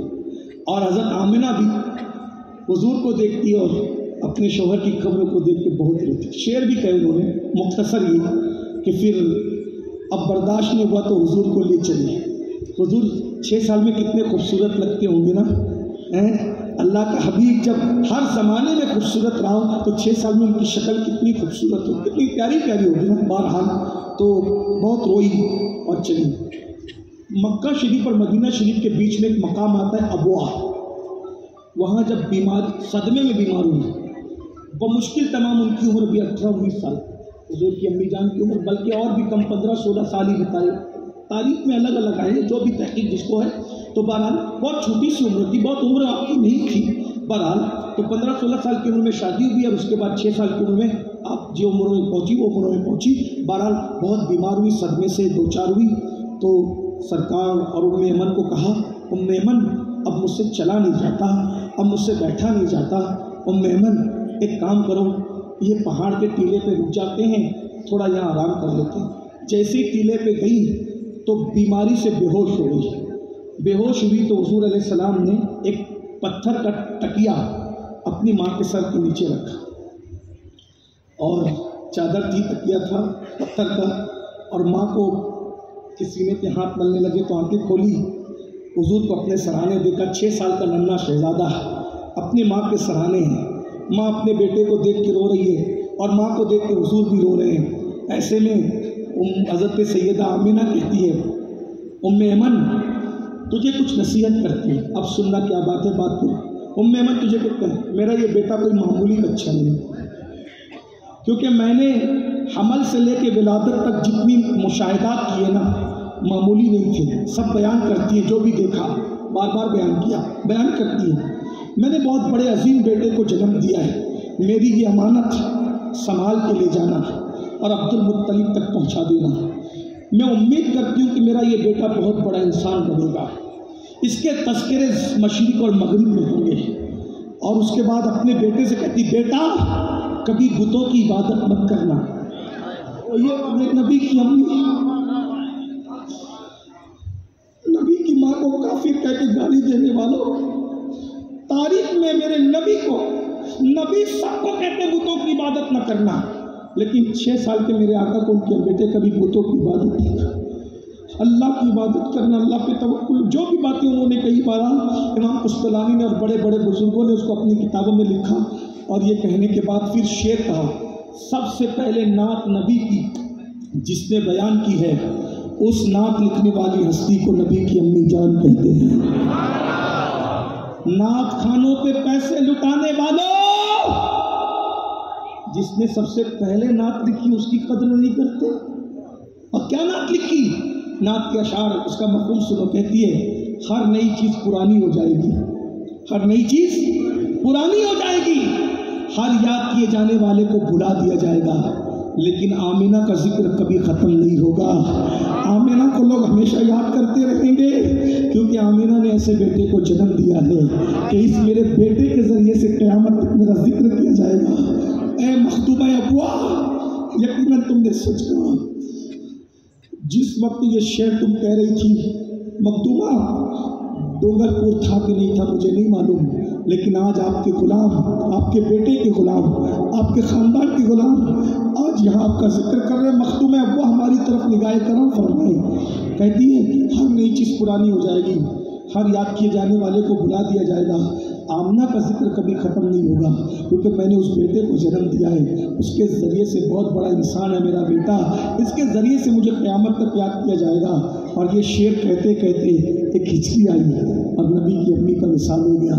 Speaker 1: اور حضرت آمنہ بھی حضور کو دیکھتی اور اپنے شوہر کی قبر کو دیکھ کے بہت روتی. شعر بھی کہے انہوں نے مختصر یہ کہ پھر اب برداشت نہیں ہوا تو حضور کو لے چلے. حضور 6 سال میں کتنے خوبصورت لگتے ہوں گے نا. اللہ کا حبیب جب ہر زمانے میں خوبصورت رہا ہو تو 6 سال میں ان کی شکل کتنی خوبصورت ہو, کتنی پیاری پیاری ہوگی نا. بہرحال تو بہت روئی اور چلی. مکہ شریف اور مدینہ شریف کے بیچ میں ایک مقام آتا ہے ابوا. وہاں جب بیمار صدمے میں بیمار ہوئی بمشکل تمام ان کی عمر بھی 18-19 سال. حضور کی امی جان کی عمر بلکہ اور بھی کم 15-16 سال ہی بتائی. تاریخ میں الگ الگ آئے جو بھی تحقیق جس کو ہے. تو بہرحال بہت چھوٹی سی عمر تھی, بہت عمر آپ کی نہیں تھی. بہرحال تو 15-16 سال کی عمر میں شادی ہوئی اور اس کے بعد 6 سال کی عمر میں آپ جو عمروں میں پہنچی وہ عمروں میں پہنچی. بہرحال بہت بیمار ہوئی, صدمے سے دو چار ہوئی. تو سرکار اور ام ایمن کو کہا, ام ایمن اب مجھ سے چلا نہیں جاتا, اب مجھ سے بیٹھا نہیں جاتا. ام ایمن ایک کام کرو, یہ پہاڑ کے ٹیلے پہ رک جاتے ہیں, تھوڑا یہاں آرام کر لیتے ہیں. جیسے ہی ٹیلے پہ گئی تو بیماری سے بے ہوش ہو گئی. بے ہوش ہوئی تو حضور علیہ السلام نے ایک پتھر کا ٹکیا اپنی ماں کے سر کے نیچے رکھا اور چادر تھی, تکیا تھا پتھر کا, اور ماں کو کے سینے پہ ہاتھ ملنے لگے تو آنکھیں کھولی. حضور کو اپنے سرانے دیکھا. 6 سال کا ننھا شہزادہ اپنی ماں کے سرانے ہیں. ماں اپنے بیٹے کو دیکھ کے رو رہی ہے اور ماں کو دیکھ کے حضور بھی رو رہے ہیں. ایسے میں حضرت سیدہ آمینہ کہتی ہے, ام ایمن تجھے کچھ نصیحت کرتی ہے. اب سننا کیا بات ہے, بات کرو. ام ایمن تجھے کہتے ہیں میرا یہ بیٹا کوئی معمولی بچہ نہیں, کیونکہ میں نے حمل سے لے کے ولادت تک جتنی مشاہدات کیے نا معمولی نہیں تھے. سب بیان کرتی ہے, جو بھی دیکھا بار بار بیان کرتی ہے. میں نے بہت بڑے عظیم بیٹے کو جنم دیا ہے. میری یہ امانت سنبھال کے لے جانا اور عبد المطلب تک پہنچا دینا. میں امید کرتی ہوں کہ میرا یہ بیٹا بہت بڑا انسان بنے گا. اس کے تذکرے مشرق اور مغرب میں ہوں گے. اور اس کے بعد اپنے بیٹے سے کہتی, بیٹا کبھی بتوں کی عبادت مت کرنا. اور یہ نبی کی امی نبی کی ماں کو کافر کہہ کے گالی دینے والوں, تاریخ میں میرے نبی کو, نبی سب کو کہتے بتوں کی عبادت نہ کرنا, لیکن 6 سال کے میرے آقا کو ان کے بیٹے کبھی بتوں کی عبادت نہیں کرنا. اللہ کی عبادت کرنا, اللہ پہ توکل. جو بھی باتیں انہوں نے کہی, بہرحال امام قسطلانی نے اور بڑے بڑے بزرگوں نے اس کو اپنی کتابوں میں لکھا. اور یہ کہنے کے بعد پھر شعر کہا, سب سے پہلے نعت نبی کی جس نے بیان کی ہے اس نعت لکھنے والی ہستی کو نبی کی امی جان کہتے ہیں. نعت خانوں پہ پیسے لٹانے والوں, جس نے سب سے پہلے نعت لکھی اس کی قدر نہیں کرتے. اور کیا نعت لکھی؟ نعت کے اشعار, اس کا مفہوم سنو. کہتی ہے ہر نئی چیز پرانی ہو جائے گی, ہر نئی چیز پرانی ہو جائے گی, ہر یاد کیے جانے والے کو بھلا دیا جائے گا, لیکن آمینہ کا ذکر کبھی ختم نہیں ہوگا. آمینہ کو لوگ ہمیشہ یاد کرتے رہیں گے, کیونکہ آمینہ نے ایسے بیٹے کو جنم دیا ہے کہ اس میرے بیٹے کے ذریعے سے قیامت تک میرا ذکر کیا جائے گا. اے مخدومہ ابوا, یقیناً تم نے سچ کہا. جس وقت یہ شعر تم کہہ رہی تھی مخدومہ, ڈونگر پور تھا کہ نہیں تھا مجھے نہیں معلوم, لیکن آج آپ کے غلام, آپ کے بیٹے کے غلام, آپ کے خاندان کے غلام آج یہاں آپ کا ذکر کر رہے ہیں. مخدومہ ابوا ہماری طرف نگاہ کرم فرمائے. کہتی ہے ہر نئی چیز پرانی ہو جائے گی, ہر یاد کیے جانے والے کو بھلا دیا جائے گا. آمنہ کا ذکر کبھی ختم نہیں ہوگا, کیونکہ میں نے اس بیٹے کو جنم دیا ہے. اس کے ذریعے سے بہت بڑا انسان ہے میرا بیٹا, اس کے ذریعے سے مجھے قیامت تک یاد کیا جائے گا. اور یہ شعر کہتے کہتے ایک ہچکی آئی اور نبی کی امی کا وصال ہو گیا.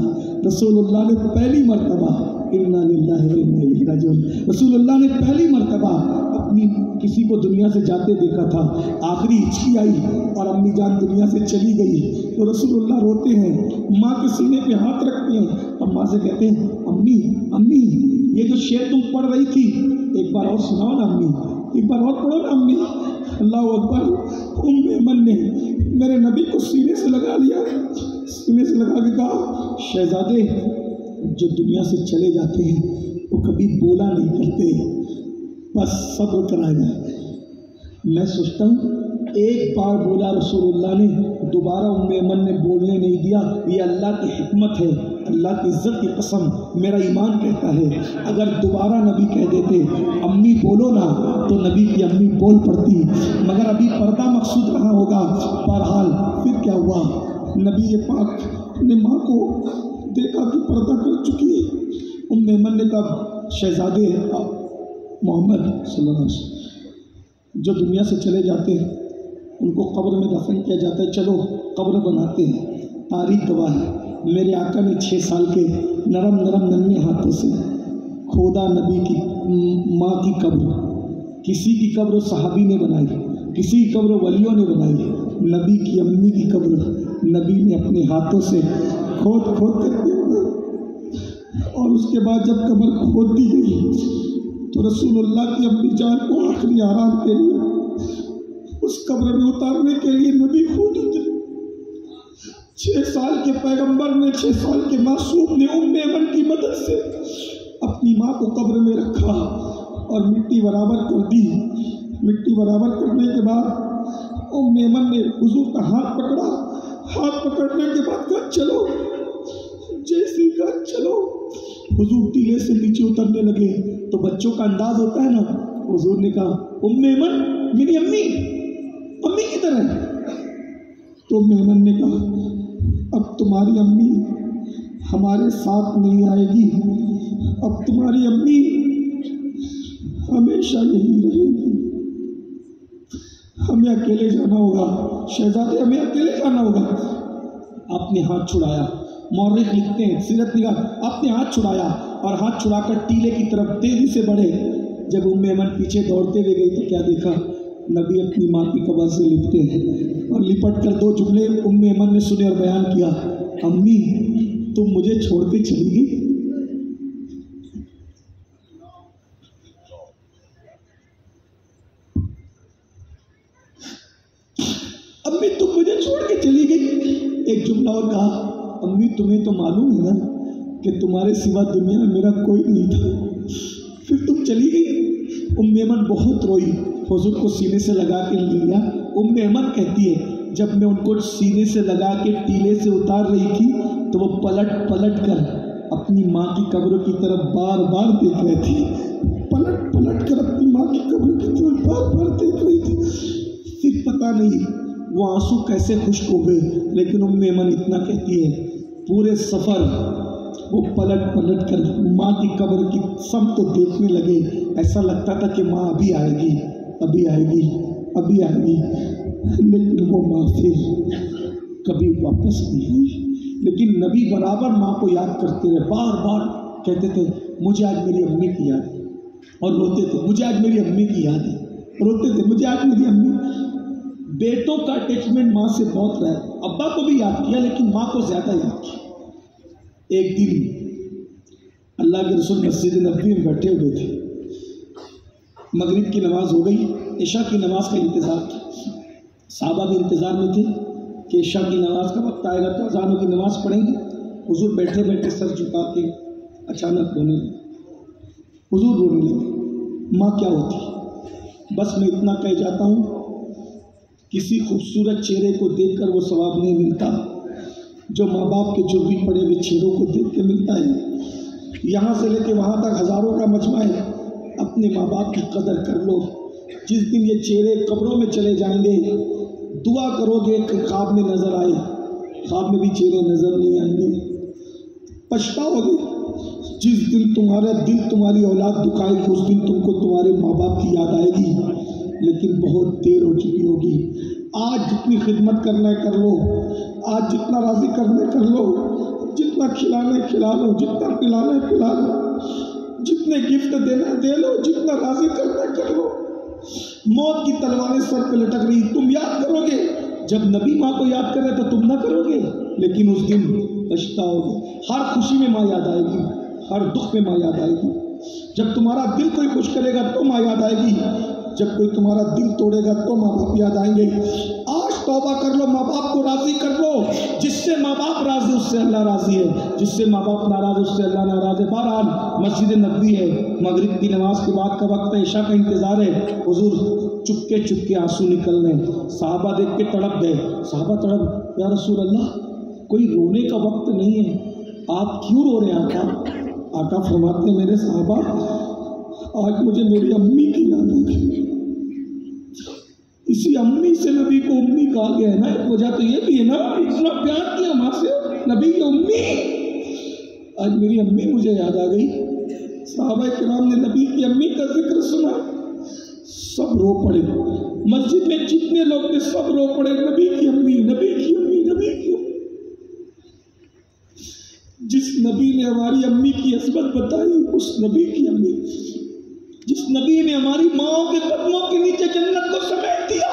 Speaker 1: رسول اللہ نے پہلی مرتبہ انا للہ و انا الیہ راجعون, رسول اللہ نے پہلی مرتبہ اپنی کسی کو دنیا سے جاتے دیکھا تھا. آخری ہچکی آئی اور امی جان دنیا سے چلی گئی تو رسول اللہ روتے ہیں, ماں کے سینے پہ ہاتھ رکھتے ہیں اور ماں سے کہتے ہیں امی امی یہ جو شعر تم پڑھ رہی تھی ایک بار اور سناؤ نا امی, ایک بار اور پڑھو نا امی. اللہ اکبر. ام ایمن نے میرے نبی کو سینے سے لگا لیا, سینے سے لگا کے کہا شہزادے جو دنیا سے چلے جاتے ہیں وہ کبھی بولا نہیں کرتے, بس صبر کرا جائے. میں سوچتا ہوں ایک بار بولا رسول اللہ نے، دوبارہ ام ایمن نے بولنے نہیں دیا۔ یہ اللہ کی حکمت ہے، اللہ کی عزت کی قسم، میرا ایمان کہتا ہے اگر دوبارہ نبی کہہ دیتے امی بولو نا، تو نبی کی امی بول پڑتی، مگر ابھی پردہ مقصود رہا ہوگا۔ بہرحال پھر کیا ہوا، نبی پاک نے ماں کو دیکھا کہ پردہ کر چکی ہے۔ ام ایمن نے کہا شہزادے محمد صلی اللہ علیہ وسلم جو دنیا سے چلے جاتے ہیں ان کو قبر میں دفن کیا جاتا ہے، چلو قبر بناتے ہیں۔ تاریخ گواہ ہے میرے آقا نے 6 سال کے نرم نرم ننھے ہاتھوں سے کھودا نبی کی ماں کی قبر۔ کسی کی قبر صحابی نے بنائی، کسی کی قبر ولیوں نے بنائی، نبی کی امی کی قبر نبی نے اپنے ہاتھوں سے کھود کر کے بنائی۔ اور اس کے بعد جب قبر کھود دی گئی تو رسول اللہ کی امی جان کو آخری آرام کے لیے اس قبر میں اتارنے کے لیے نبی خود اترے۔ 6 سال کے پیغمبر نے، 6 سال کے معصوم نے ام ایمن کی مدد سے اپنی ماں کو قبر میں رکھا اور مٹی برابر کر دی۔ مٹی برابر کرنے کے بعد ام ایمن نے حضور کا ہاتھ پکڑا، ہاتھ پکڑنے کے بعد کہا چلو، جیسی کہا چلو۔ حضور ٹیلے سے نیچے اترنے لگے تو بچوں کا انداز ہوتا ہے نا، حضور نے کہا ام ایمن میری امی کی طرح۔ تو ام ایمن نے کہا اب تمہاری امی ہمارے ساتھ نہیں آئے گی، اب تمہاری امی ہمیشہ یہی رہے گی، ہمیں اکیلے جانا ہوگا، شہزادے ہمیں اکیلے جانا ہوگا۔ آپ نے ہاتھ چھڑایا، مورخ لکھتے ہیں سیرت نگار، آپ نے ہاتھ چھڑایا اور ہاتھ چھڑا کر ٹیلے کی طرف تیزی سے بڑھے۔ جب ام ایمن پیچھے دوڑتے ہوئے گئی تو کیا دیکھا، نبی اپنی ماں کی قبر سے لپٹے ہیں اور لپٹ کر 2 جملے ام ایمن نے سنے اور بیان کیا، امی تم مجھے چھوڑ کے چلی گئی، امی تم مجھے چھوڑ کے چلی گئی۔ ایک جملہ اور کہا، امی تمہیں تو معلوم ہے نا کہ تمہارے سوا دنیا میں میرا کوئی نہیں تھا، پھر تم چلی گئی۔ ام ایمن بہت روئی، حضور کو سینے سے لگا کے لیا۔ ام ایمن کہتی ہے جب میں ان کو سینے سے لگا کے ٹیلے سے اتار رہی تھی تو وہ پلٹ کر اپنی ماں کی قبر کی طرف بار بار دیکھ رہی تھی، پلٹ کر اپنی ماں کی قبر کی طرف بار بار دیکھ رہی تھی۔ پھر پتہ نہیں وہ آنسو کیسے خشک ہو گئے، لیکن ام ایمن اتنا کہتی ہے پورے سفر وہ پلٹ کر ماں کی قبر کی سمت دیکھنے لگے، ایسا لگتا تھا کہ ماں ابھی آئے گی، لیکن وہ ماں پھر کبھی واپس نہیں آئی۔ لیکن نبی برابر ماں کو یاد کرتے رہے، بار بار کہتے تھے مجھے آج میری امی کی یاد ہے، اور روتے تھے مجھے آج میری امی کی یاد ہے، روتے تھے مجھے آج میری امی۔ بیٹوں کا اٹیچمنٹ ماں سے بہت رہا، ابا کو بھی یاد کیا لیکن ماں کو زیادہ یاد کیا۔ ایک دن اللہ کے رسول مسجد نبوی میں بیٹھے ہوئے تھے، مغرب کی نماز ہو گئی، عشاء کی نماز کا انتظار تھا، صحابہ بھی انتظار میں تھے کہ عشاء کی نماز کا وقت آئے گا تو اذانوں کی نماز پڑھیں گے۔ حضور بیٹھے بیٹھے سر جھکا کے اچانک رونے لگے، حضور رونے لگے۔ ماں کیا ہوتی، بس میں اتنا کہہ جاتا ہوں، کسی خوبصورت چہرے کو دیکھ کر وہ ثواب نہیں ملتا جو ماں باپ کے جربی پڑے ہوئے چہروں کو دیکھ کے ملتا ہے۔ یہاں سے لے کے وہاں تک ہزاروں کا مجمع ہے، اپنے ماں باپ کی قدر کر لو۔ جس دن یہ چہرے قبروں میں چلے جائیں گے، دعا کرو گے کہ خواب میں نظر آئے، خواب میں بھی چہرے نظر نہیں آئیں گے، پچھتاؤ گے۔ جس دن تمہارا دل تمہاری اولاد دکھائے گی، اس دن تم کو تمہارے ماں باپ کی یاد آئے گی، لیکن بہت دیر ہو چکی ہوگی۔ آج جتنی خدمت کرنا ہے کر لو، آج جتنا راضی کرنا ہے کر لو، جتنا کھلانا ہے کھلا لو، جتنا پلانا ہے پلا لو، جتنے گفٹ دینا ہے دے لو، جتنا راضی کرنا ہے کر لو۔ موت کی تلواریں سر پہ لٹک رہی، تم یاد کرو گے، جب نبی ماں کو یاد کرے تو تم نہ کرو گے، لیکن اس دن پچھتاؤ گے۔ ہر خوشی میں ماں یاد آئے گی، ہر دکھ میں ماں یاد آئے گی۔ جب تمہارا دل کوئی خوش کرے گا تو ماں یاد آئے گی، جب کوئی تمہارا دل توڑے گا تو ماں باپ یاد آئیں گے۔ آج توبہ کر لو، ماں باپ کو راضی کر لو۔ جس سے ماں باپ راضی اس سے اللہ راضی ہے، جس سے ماں باپ ناراض اس سے اللہ ناراض ہے۔ بہرحال مسجد نبوی ہے، مغرب کی نماز کے بعد کا وقت ہے، عشاء کا انتظار ہے۔ حضور
Speaker 3: چپکے آنسو نکل رہے ہیں. صحابہ دیکھ کے تڑپ گئے. صحابہ تڑپ, یا رسول اللہ کوئی رونے کا وقت نہیں ہے, آپ کیوں رو رہے ہیں آقا؟ آقا فرماتے ہیں میرے صحابہ آج مجھے میری امی کی یاد آ گئی. اسی امی سے نبی کو امی کہا گیا ہے نا, ایک وجہ تو یہ بھی ہے نا, اتنا پیار کیا ماں سے نبی کی امی. آج میری امی مجھے یاد آ گئی. صحابہ کرام نے نبی کی امی کا ذکر سنا, سب رو پڑے. مسجد میں جتنے لوگ تھے سب رو پڑے, نبی کی امی, نبی کی امی, نبی کی امی. جس نبی نے ہماری امی کی عظمت بتائی, اس نبی کی امی, جس نبی نے ہماری ماں کے قدموں کے نیچے جنت کو سمیٹ دیا,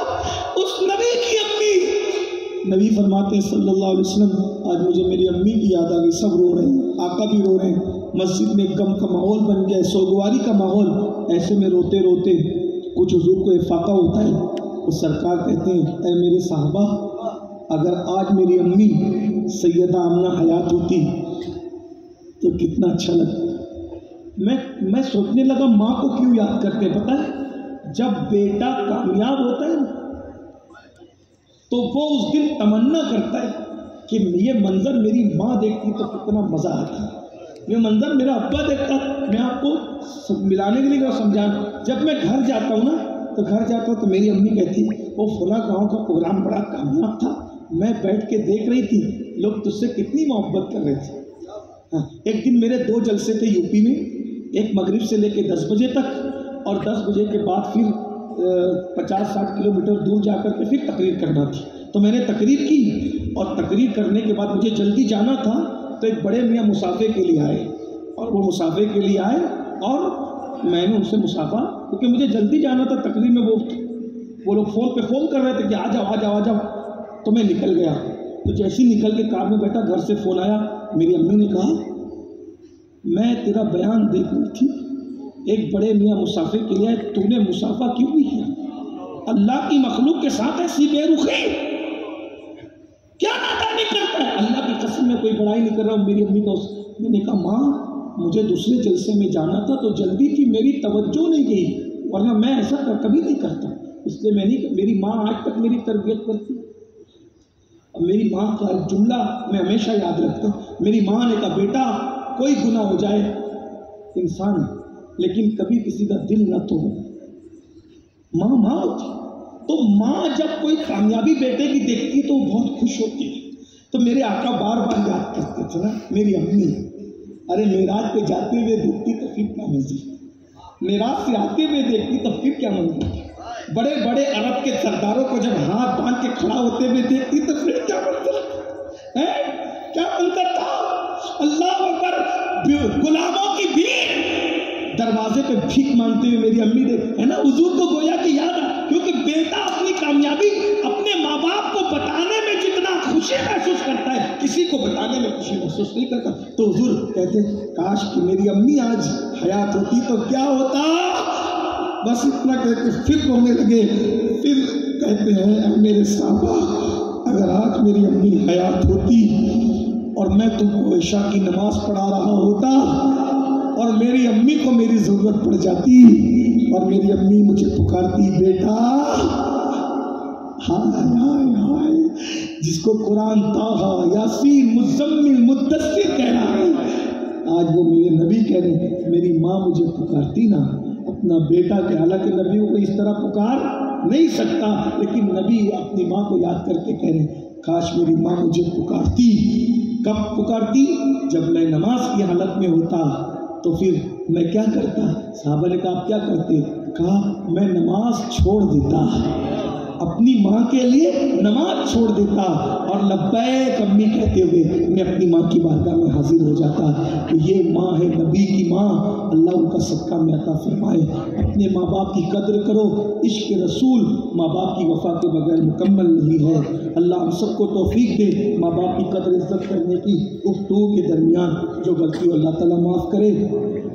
Speaker 3: اس نبی کی امی. نبی فرماتے ہیں صلی اللہ علیہ وسلم آج مجھے میری امی کی یاد آ گئی. سب رو رہے ہیں, آقا بھی رو رہے ہیں. مسجد میں غم کا ماحول بن گیا, سوگواری کا ماحول. ایسے میں روتے روتے کچھ حضور کو افاقہ ہوتا ہے. وہ سرکار کہتے ہیں اے میرے صحابہ اگر آج میری امی سیدہ آمنہ حیات ہوتی تو کتنا اچھا لگتا. میں سوچنے لگا ماں کو کیوں یاد کرتے ہیں پتہ ہے؟ جب بیٹا کامیاب ہوتا ہے تو وہ اس دن تمنا کرتا ہے کہ یہ منظر میری ماں دیکھتی تو کتنا مزہ آتا ہے, یہ منظر میرا ابا دیکھتا. میں آپ کو ملانے کے لیے سمجھانا, جب میں گھر جاتا ہوں نا تو تو میری امی کہتی وہ فلاں گاؤں کا پروگرام بڑا کامیاب تھا, میں بیٹھ کے دیکھ رہی تھی, لوگ تجھ سے کتنی محبت کر رہے تھے. ایک دن میرے 2 جلسے تھے یوپی میں, ایک مغرب سے لے کے 10 بجے تک, اور 10 بجے کے بعد پھر 50-60 کلومیٹر دور جا کر کے پھر تقریر کرنا تھی. تو میں نے تقریر کی, اور تقریر کرنے کے بعد مجھے جلدی جانا تھا. تو ایک بڑے میاں مسافے کے لیے آئے, اور وہ مسافے کے لیے آئے اور میں نے ان سے مسافہ, کیونکہ مجھے جلدی جانا تھا تقریر میں. وہ لوگ فون پہ فون کر رہے تھے کہ آ جاؤ آ جاؤ آ جاؤ. تو میں نکل گیا. تو جیسے ہی نکل کے کار میں بیٹھا, گھر سے فون آیا. میری امی نے کہا میں تیرا بیان دیکھ رہی تھی, ایک بڑے میاں مسافے کے لیے تو نے مسافہ کیوں نہیں کیا؟ اللہ کی مخلوق کے ساتھ ایسی بے رخی کیا نادانی کرتا ہے؟ اللہ کی قسم میں کوئی بڑائی نہیں کر رہا ہوں. میری امی کو میں نے کہا ماں مجھے دوسرے جلسے میں جانا تھا تو جلدی تھی, میری توجہ نہیں گئی, ورنہ میں ایسا کبھی نہیں کرتا. اس لیے میں نہیں, میری ماں آج تک میری تربیت کرتی. میری ماں کا جملہ میں ہمیشہ یاد رکھتا ہوں. میری ماں نے کہا بیٹا کوئی گناہ ہو جائے انسان, لیکن کبھی کسی کا دل نہ توڑو. ماں ہوتی. تو ماں جب کوئی کامیابی بیٹے کی دیکھتی تو وہ بہت خوش ہوتی ہے. تو میرے آقا بار بار یاد کرتے تھے نا میری امی, ارے معراج پہ جاتے ہوئے دیکھتی تو پھر کیا منظر, معراج سے آتے ہوئے دیکھتی تو پھر کیا منظر. بڑے بڑے عرب کے سرداروں کو جب ہاتھ باندھ کے کھڑا ہوتے ہوئے دیکھتی تو پھر کیا منظر تھا. اللہ اکبر. غلاموں کی بھیڑ دروازے پہ بھیک مانگتے ہوئے میری امی دیکھ, ہے نا, حضور کو گویا کہ یاد ہے, کیونکہ بیٹا اپنی کامیابی اپنے ماں باپ کو بتانے میں جتنا خوشی محسوس کرتا ہے کسی کو بتانے میں خوشی محسوس نہیں کرتا. تو حضور کہتے کاش کہ میری امی آج حیات ہوتی تو کیا ہوتا. بس اتنا کہہ کے پھر رونے لگے. پھر کہتے ہیں اے میرے صحابہ اگر آج میری امی حیات ہوتی اور میں تم کو عشاء کی نماز پڑھا رہا ہوتا اور میری امی کو میری ضرورت پڑ جاتی اور میری امی مجھے پکارتی بیٹا, ہائے ہائے ہائے, جس کو قرآن طٰہٰ یاسین مزمل مدثر کہہ رہا ہے, آج وہ میرے نبی کہہ رہے ہیں میری ماں مجھے پکارتی نا اپنا بیٹا کہ حالانکہ نبیوں کو اس طرح پکار نہیں سکتا, لیکن نبی اپنی ماں کو یاد کر کے کہہ رہے ہیں کاش میری ماں مجھے پکارتی. کب پکارتی؟ جب میں نماز کی حالت میں ہوتا تو پھر میں کیا کرتا؟ صحابہ نے کہا آپ کیا کرتے؟ کہا میں نماز چھوڑ دیتا, اپنی ماں کے لیے نماز چھوڑ دیتا اور لبیک امی کہتے ہوئے میں اپنی ماں کی بارگاہ میں حاضر ہو جاتا. تو یہ ماں ہے نبی کی ماں, اللہ ان کا صدقہ میں عطا فرمائے. اپنے ماں باپ کی قدر کرو, عشق رسول ماں باپ کی وفا کے بغیر مکمل نہیں ہے. اللہ ہم سب کو توفیق دے ماں باپ کی قدر عزت کرنے کی. گفتگو کے درمیان جو غلطی اللہ تعالیٰ معاف کرے.